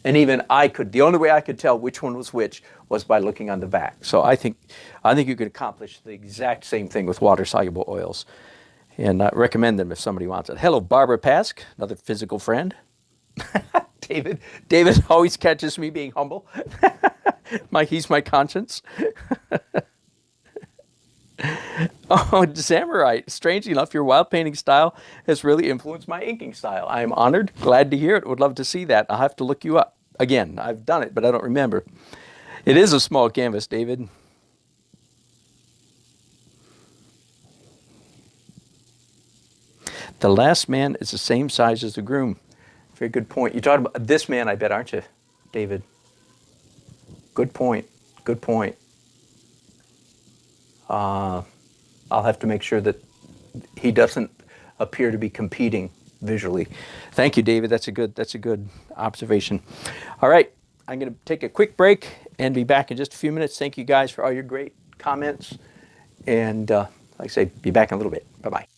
And even I could, the only way I could tell which one was which was by looking on the back. So I think you could accomplish the exact same thing with water-soluble oils. And I recommend them if somebody wants it. Hello, Barbara Pask, another physical friend. David always catches me being humble. He's my conscience. Oh, Zamorite. Strangely enough, your wild painting style has really influenced my inking style. I am honored, glad to hear it, would love to see that. I'll have to look you up. Again, I've done it, but I don't remember. It is a small canvas, David. The last man is the same size as the groom. Very good point. You're talking about this man, I bet, aren't you, David? Good point. Good point. I'll have to make sure that he doesn't appear to be competing visually. Thank you, David. That's a good observation. All right, I'm going to take a quick break and be back in just a few minutes. Thank you guys for all your great comments. And like I say, be back in a little bit. Bye-bye.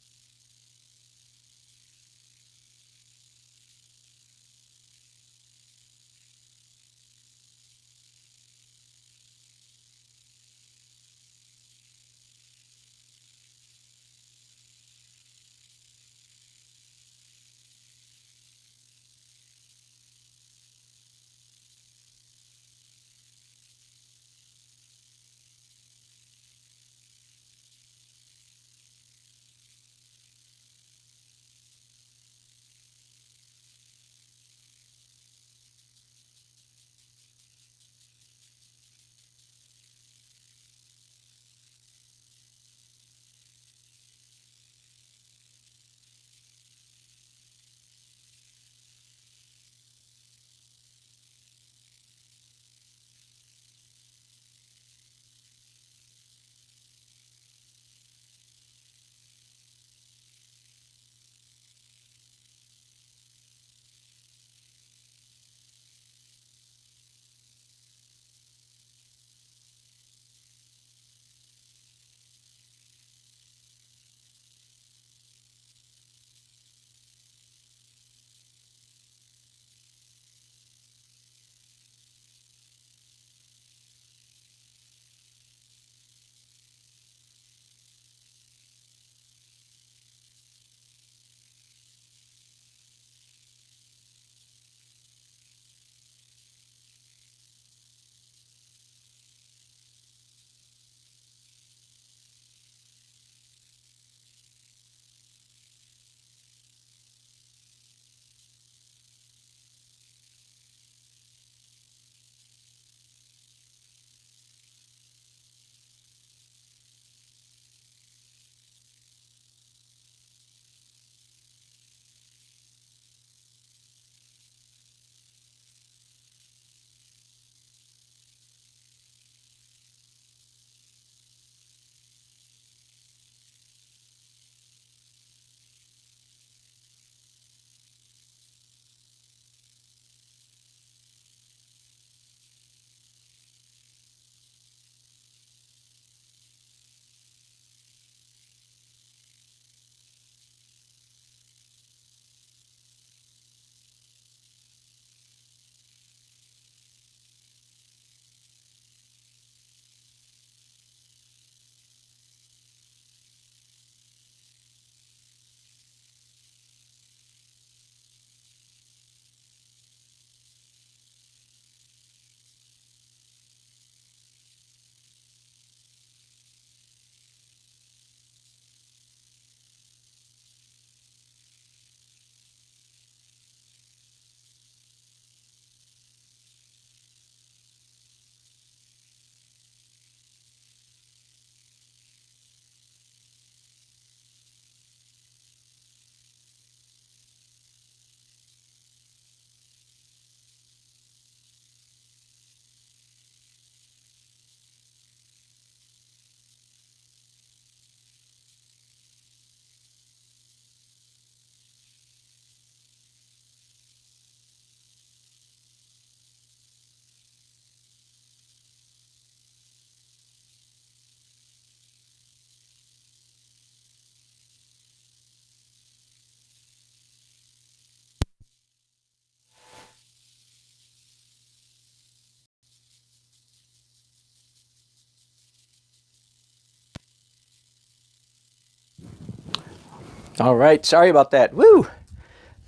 All right, sorry about that. Woo!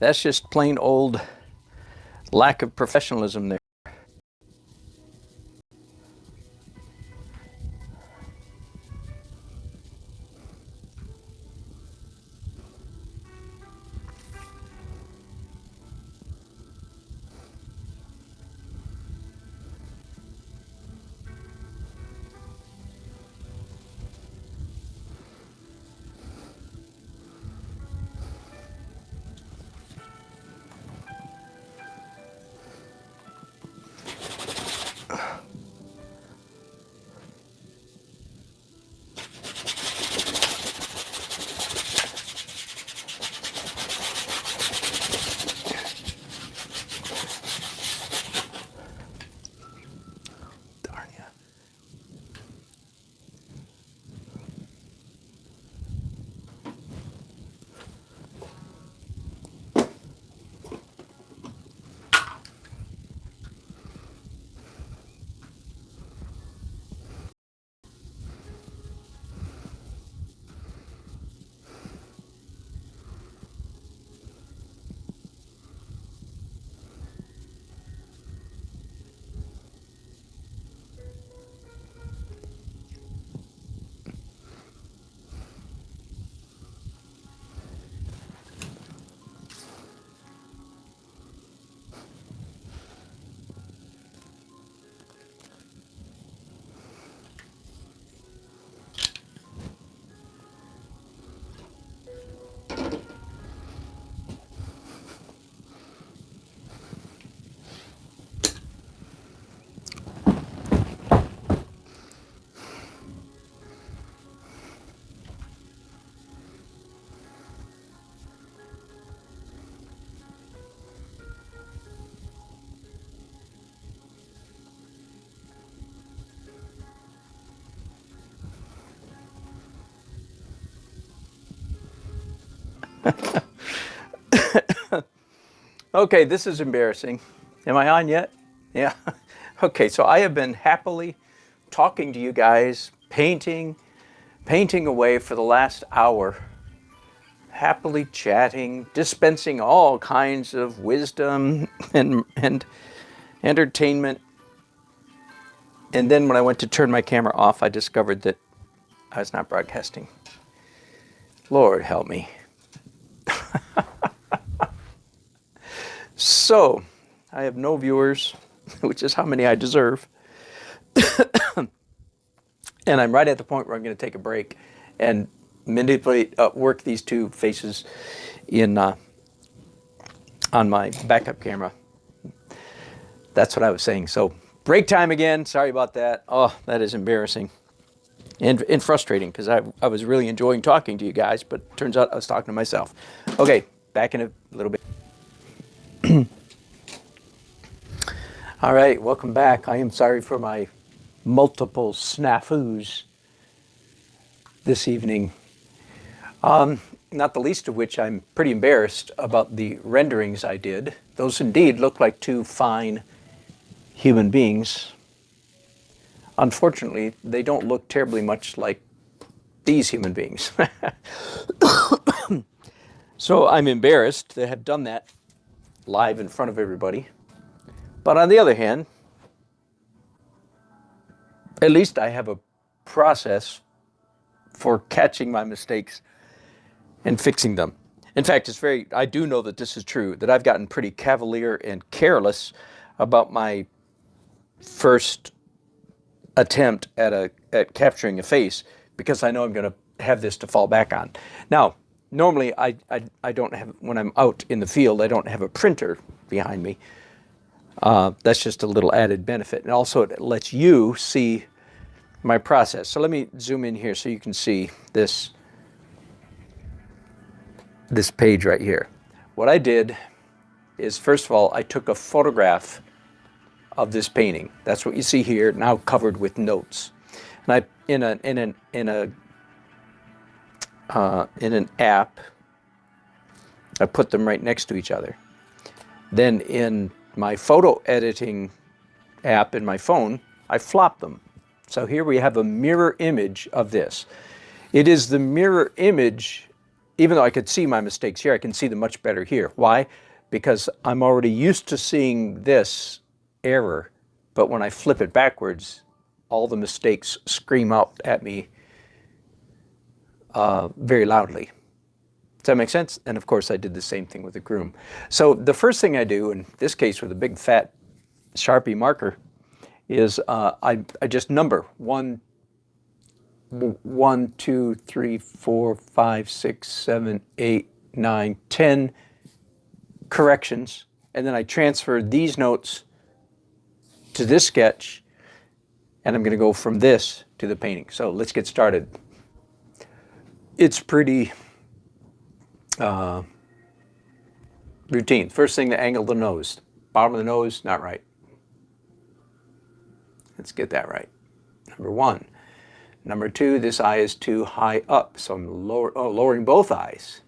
That's just plain old lack of professionalism there. Darn ya. Okay, this is embarrassing. Am I on yet? Yeah. Okay, so I have been happily talking to you guys, painting away for the last hour, happily chatting, dispensing all kinds of wisdom and entertainment. And then when I went to turn my camera off, I discovered that I was not broadcasting. Lord help me. So, I have no viewers, which is how many I deserve. And I'm right at the point where I'm going to take a break and manipulate, work these two faces in on my backup camera. That's what I was saying. So, break time again. Sorry about that. Oh, that is embarrassing and frustrating because I was really enjoying talking to you guys, but it turns out I was talking to myself. Okay, back in a little bit. All right, welcome back. I am sorry for my multiple snafus this evening. Not the least of which I'm pretty embarrassed about the renderings I did. Those indeed look like two fine human beings. Unfortunately, they don't look terribly much like these human beings. So I'm embarrassed to have done that live in front of everybody. But on the other hand, at least I have a process for catching my mistakes and fixing them. In fact, I do know that this is true, that I've gotten pretty cavalier and careless about my first attempt at capturing a face because I know I'm going to have this to fall back on. Now, normally I don't have, when I'm out in the field, I don't have a printer behind me. That's just a little added benefit. And also it lets you see my process. So let me zoom in here so you can see this page right here. What I did is, first of all, I took a photograph of this painting. That's what you see here, now covered with notes. And I in an app, I put them right next to each other. Then in my photo editing app in my phone, I flop them. So here we have a mirror image of this. It is the mirror image even though I could see my mistakes here, I can see them much better here. Why? Because I'm already used to seeing this error, but when I flip it backwards, all the mistakes scream out at me very loudly. Does that make sense? And of course I did the same thing with the groom. So the first thing I do, in this case with a big fat Sharpie marker, is I just number 1, 2, 3, 4, 5, 6, 7, 8, 9, 10 corrections, and then I transfer these notes to this sketch, and I'm going to go from this to the painting. So let's get started. It's pretty routine. First thing, the angle of the nose. Bottom of the nose, not right. Let's get that right. Number 1. Number 2, this eye is too high up, so I'm lowering both eyes.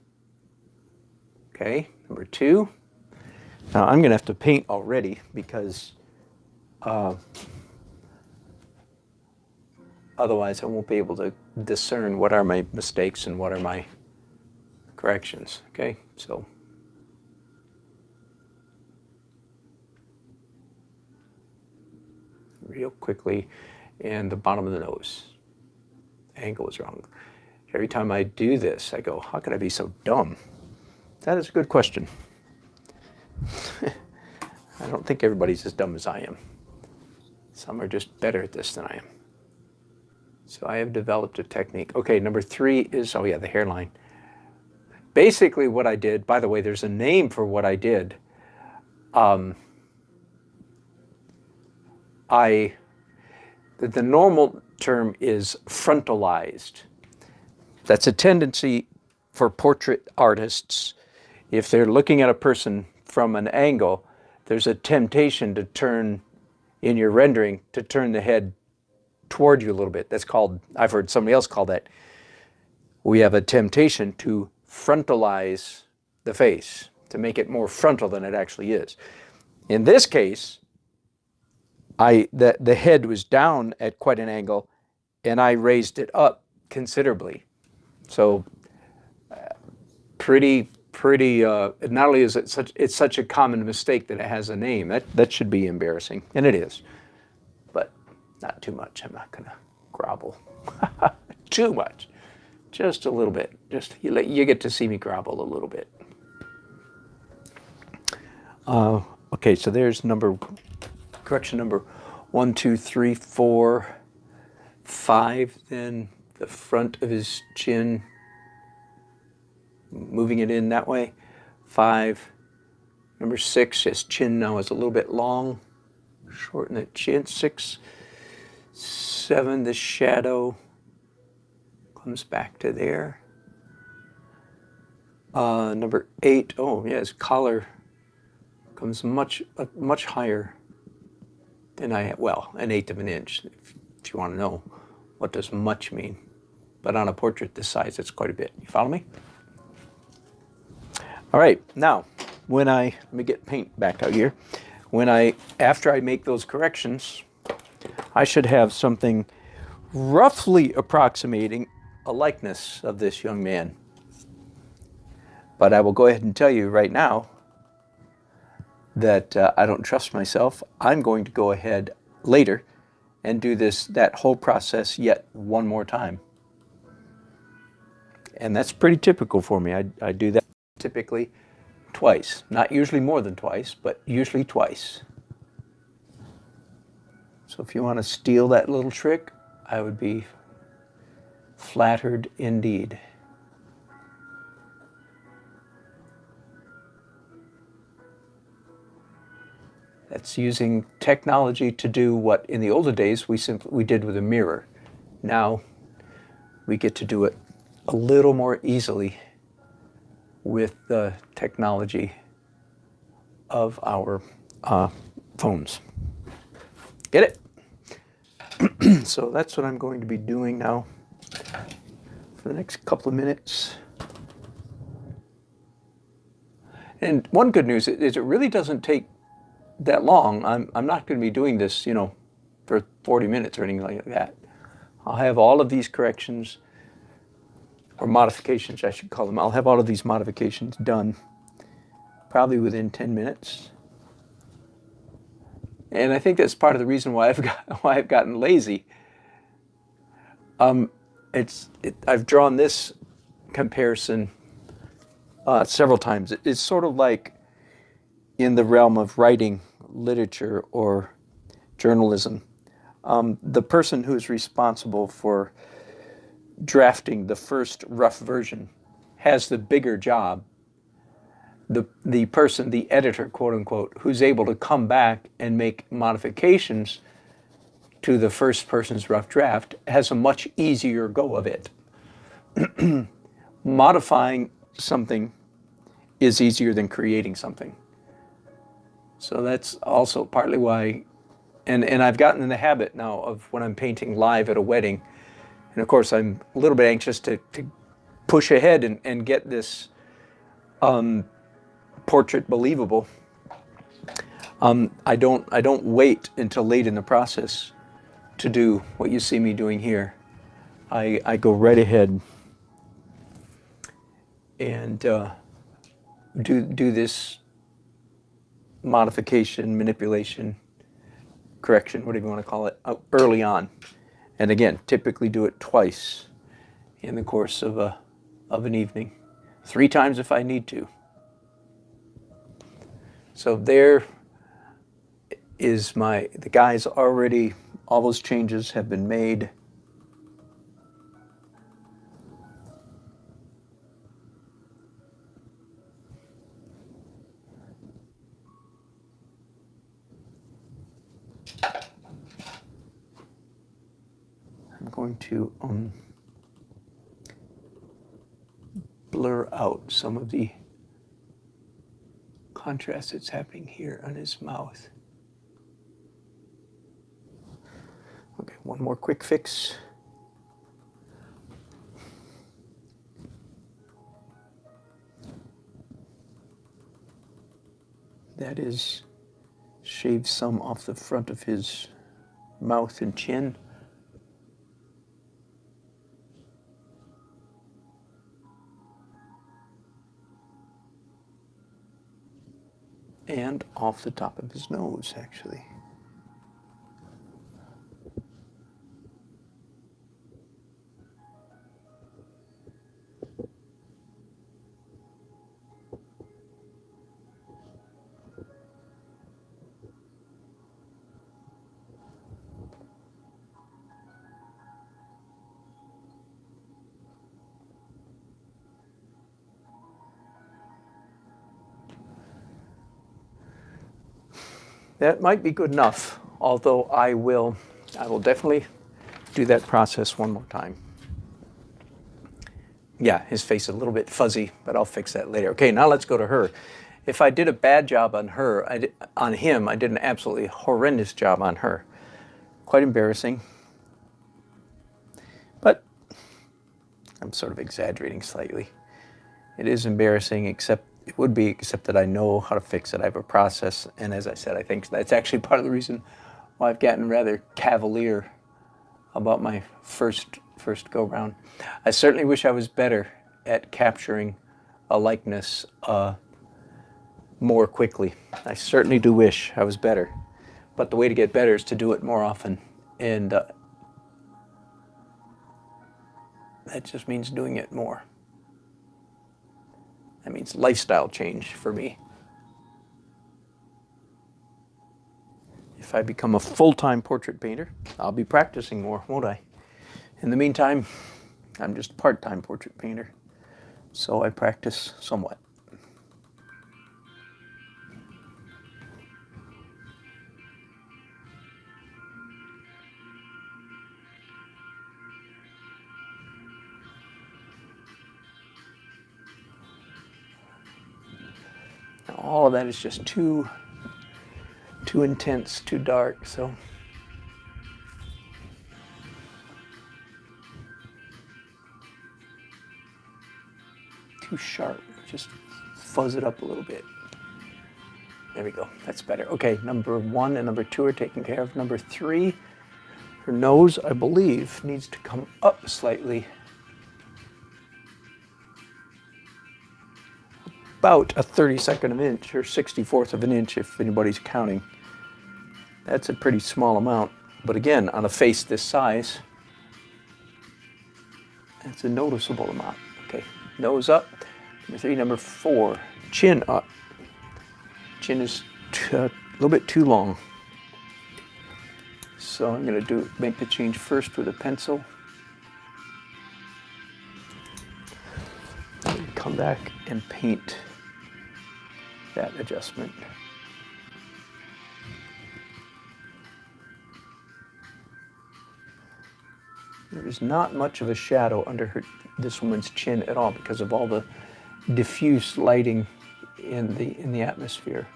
Okay, number 2. Now I'm going to have to paint already because otherwise I won't be able to discern what are my mistakes and what are my corrections. Okay, so real quickly, and the bottom of the nose. Angle is wrong. Every time I do this, I go, how could I be so dumb? That is a good question. I don't think everybody's as dumb as I am. Some are just better at this than I am. So I have developed a technique. Okay, number 3 is, oh yeah, the hairline. Basically what I did, by the way, there's a name for what I did. The normal term is frontalized. That's a tendency for portrait artists. If they're looking at a person from an angle, there's a temptation to turn, in your rendering, to turn the head toward you a little bit. That's called, I've heard somebody else call that, we have a temptation to frontalize the face, to make it more frontal than it actually is. In this case, the head was down at quite an angle, and I raised it up considerably. So pretty, not only is it such a common mistake that it has a name, that should be embarrassing, and it is, but not too much. I'm not gonna grovel too much, just a little bit. Just you get to see me grovel a little bit. Okay, so there's correction number 1, 2, 3, 4, 5. Then the front of his chin, moving it in that way. 5. Number 6, his chin now is a little bit long. Shorten the chin. 6, 7, the shadow comes back to there. Number 8, oh yeah, his collar comes much higher than well, 1/8 of an inch, if you want to know what does much mean. But on a portrait this size, it's quite a bit. You follow me? All right, now, let me get paint back out here. After I make those corrections, I should have something roughly approximating a likeness of this young man. But I will go ahead and tell you right now that I don't trust myself. I'm going to go ahead later and do that whole process yet one more time. And that's pretty typical for me. I do that typically twice. Not usually more than twice, but usually twice. So if you want to steal that little trick, I would be flattered indeed. That's using technology to do what in the older days we did with a mirror. Now we get to do it a little more easily with the technology of our phones. Get it? So that's what I'm going to be doing now for the next couple of minutes. And one good news is it really doesn't take that long. I'm not going to be doing this, for 40 minutes or anything like that. I'll have all of these corrections or modifications I should call them. I'll have all of these modifications done probably within 10 minutes. And I think that's part of the reason why I've gotten lazy. I've drawn this comparison several times. It's sort of like in the realm of writing literature or journalism. The person who's responsible for drafting the first rough version has the bigger job. The person, the editor, quote unquote, who's able to come back and make modifications to the first person's rough draft has a much easier go of it. Modifying something is easier than creating something. So that's also partly why, and I've gotten in the habit now of when I'm painting live at a wedding, and of course I'm a little bit anxious to push ahead and get this portrait believable. I don't wait until late in the process to do what you see me doing here. I go right ahead and do this modification, manipulation, correction, whatever you want to call it, early on. And again, typically do it twice in the course of an evening, 3 times if I need to. So there is the guys already, all those changes have been made. I'm going to blur out some of the contrast that's happening here on his mouth. Okay, one more quick fix. That is, shave some off the front of his mouth and chin. And off the top of his nose, actually. That might be good enough, although I will definitely do that process one more time. Yeah, his face is a little bit fuzzy, but I'll fix that later. Okay, now let's go to her. If I did a bad job on him, I did an absolutely horrendous job on her. Quite embarrassing. But I'm sort of exaggerating slightly. It is embarrassing, except that I know how to fix it. I have a process, and as I said, I think that's actually part of the reason why I've gotten rather cavalier about my first go-round. I certainly wish I was better at capturing a likeness more quickly. I certainly do wish I was better, but the way to get better is to do it more often, and that just means doing it more. That means lifestyle change for me. If I become a full-time portrait painter, I'll be practicing more, won't I? In the meantime, I'm just a part-time portrait painter, so I practice somewhat. All of that is just too intense, too dark, so too sharp. Just fuzz it up a little bit. There we go. That's better. Okay, number 1 and number 2 are taken care of. Number 3, her nose, I believe, needs to come up slightly. about a 32nd of an inch, or 64th of an inch if anybody's counting. That's a pretty small amount, but again, on a face this size, that's a noticeable amount. Okay, nose up. Number 3, number 4, chin up. Chin is a little bit too long. So I'm going to make the change first with a pencil. And come back and paint that adjustment. There is not much of a shadow under this woman's chin at all because of all the diffuse lighting in the atmosphere.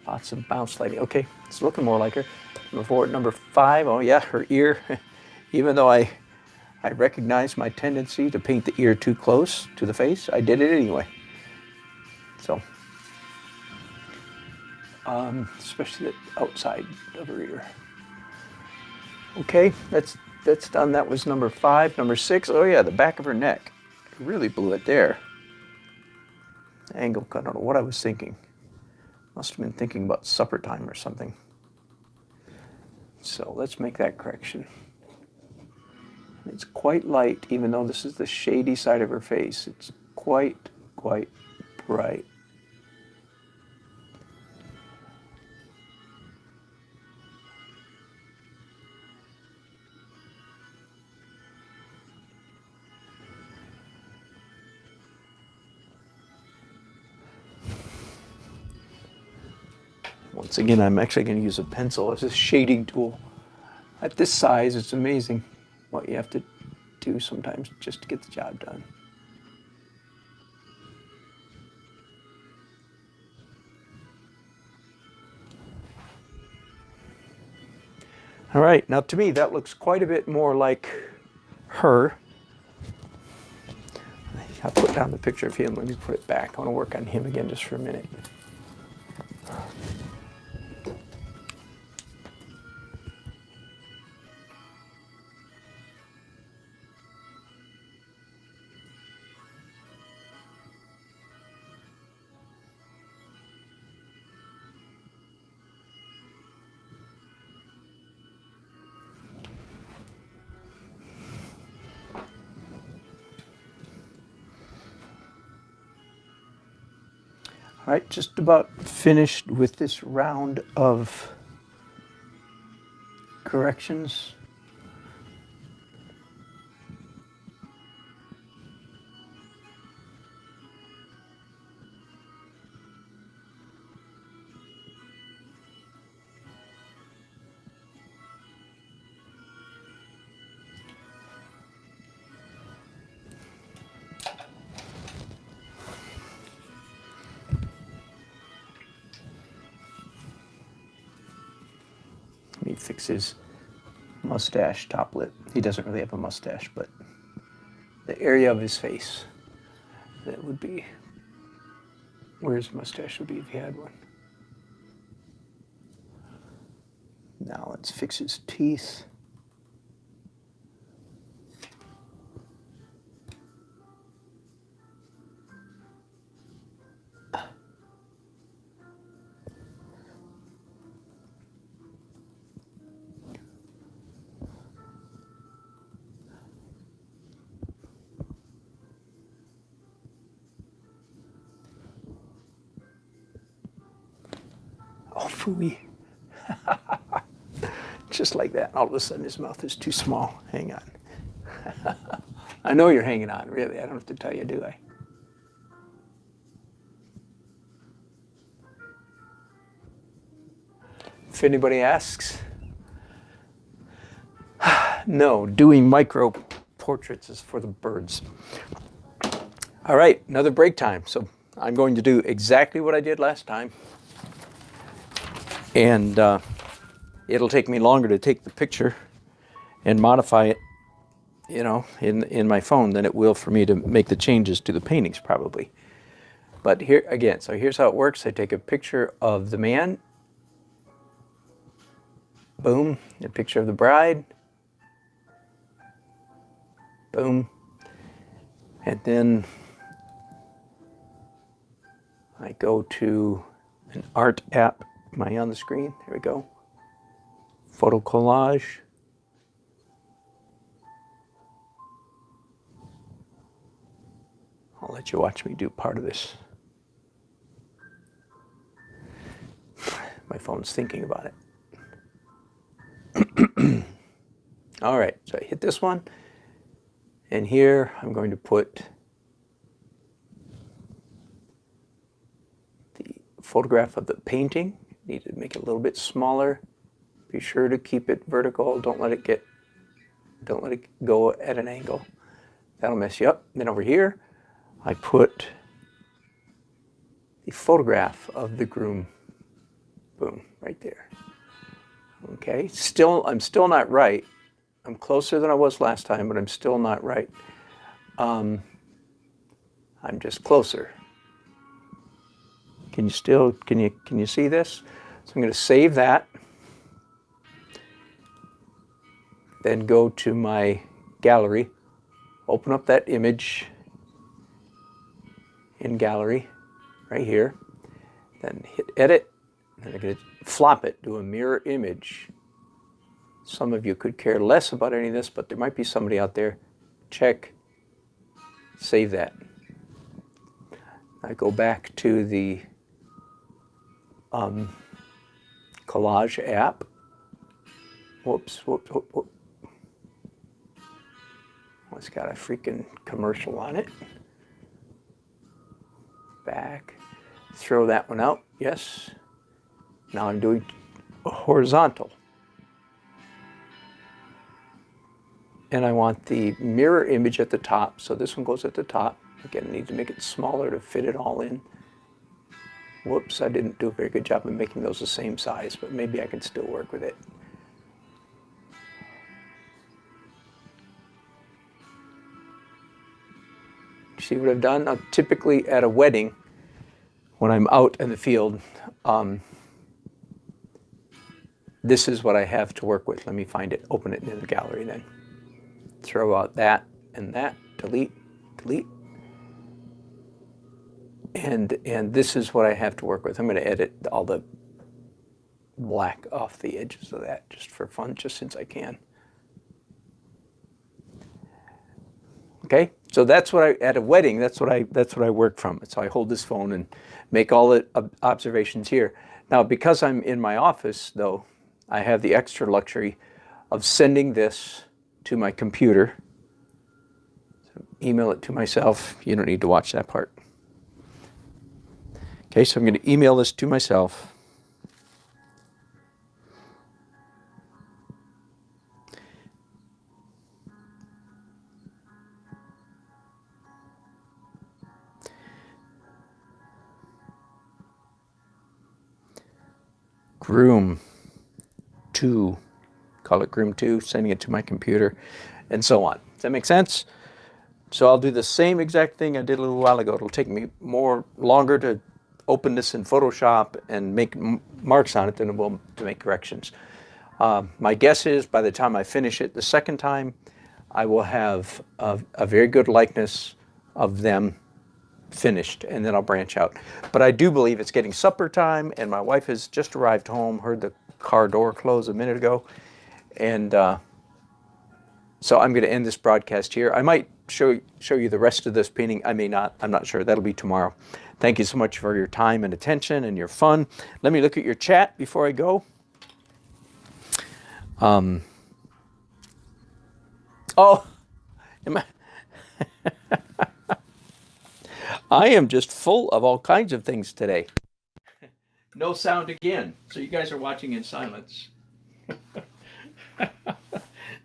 Lots of bounce lighting. Okay, it's looking more like her. Number 4, number 5. Oh yeah, her ear. Even though I recognize my tendency to paint the ear too close to the face, I did it anyway. So, especially the outside of her ear. Okay, that's done. That was number 5. Number 6, oh yeah, the back of her neck. I really blew it there. Angle, I don't know what I was thinking. Must have been thinking about supper time or something. So let's make that correction. It's quite light, even though this is the shady side of her face. It's quite bright. Once again, I'm actually going to use a pencil as a shading tool. At this size, it's amazing what you have to do sometimes just to get the job done. All right, now to me, that looks quite a bit more like her. I'll put down the picture of him. Let me put it back. I want to work on him again just for a minute. All right, just about finished with this round of corrections. Let me fix his mustache, top lip. He doesn't really have a mustache, but the area of his face, that would be where his mustache would be if he had one. Now let's fix his teeth. Oh, phooey. Just like that. All of a sudden his mouth is too small. Hang on. I know you're hanging on, really. I don't have to tell you, do I? If anybody asks, no, doing micro portraits is for the birds. All right, another break time. So I'm going to do exactly what I did last time. And it'll take me longer to take the picture and modify it, you know, in my phone than it will for me to make the changes to the paintings probably. But here again, so here's how it works. I take a picture of the man. Boom. A picture of the bride. Boom. And then I go to an art app. Am I on the screen? There we go. Photo collage. I'll let you watch me do part of this. My phone's thinking about it. All right, so I hit this one. And here I'm going to put the photograph of the painting. Need to make it a little bit smaller. Be sure to keep it vertical. Don't let it go at an angle. That'll mess you up. Then over here, I put the photograph of the groom. Boom, right there. Okay, I'm still not right. I'm closer than I was last time, but I'm still not right. I'm just closer. Can you see this? So I'm going to save that. Then go to my gallery, open up that image in gallery right here, then hit edit, and I'm going to flop it, do a mirror image. Some of you could care less about any of this, but there might be somebody out there. Check, save that. I go back to the collage app. Whoops. Oh, it's got a freaking commercial on it. Back, throw that one out, yes. Now I'm doing a horizontal. And I want the mirror image at the top, so this one goes at the top. Again, I need to make it smaller to fit it all in. Whoops, I didn't do a very good job of making those the same size, but maybe I can still work with it. See what I've done? Now, typically at a wedding, when I'm out in the field, this is what I have to work with. Let me find it, open it in the gallery then. Throw out that and that, delete. And this is what I have to work with. I'm going to edit all the black off the edges of that just for fun, just since I can. Okay, so that's what at a wedding, that's what I work from. So I hold this phone and make all the observations here. Now, because I'm in my office, though, I have the extra luxury of sending this to my computer. So email it to myself. You don't need to watch that part. Okay, so I'm going to email this to myself. Groom 2, call it Groom 2, sending it to my computer, and so on. Does that make sense? So I'll do the same exact thing I did a little while ago. It'll take me longer to open this in Photoshop and make marks on it than it will to make corrections. My guess is by the time I finish it the second time, I will have a very good likeness of them finished, and then I'll branch out. But I do believe it's getting supper time, and my wife has just arrived home, heard the car door close a minute ago, and so I'm going to end this broadcast here. I might show you the rest of this painting. I may not. I'm not sure. That'll be tomorrow. Thank you so much for your time and attention and your fun. Let me look at your chat before I go. Oh, I am just full of all kinds of things today. No sound again, so you guys are watching in silence.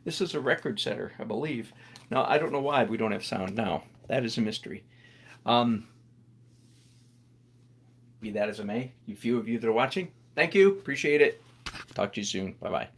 This is a record setter, I believe. Now, I don't know why we don't have sound now. That is a mystery. Be that as it may, you few of you that are watching, thank you. Appreciate it. Talk to you soon. Bye-bye.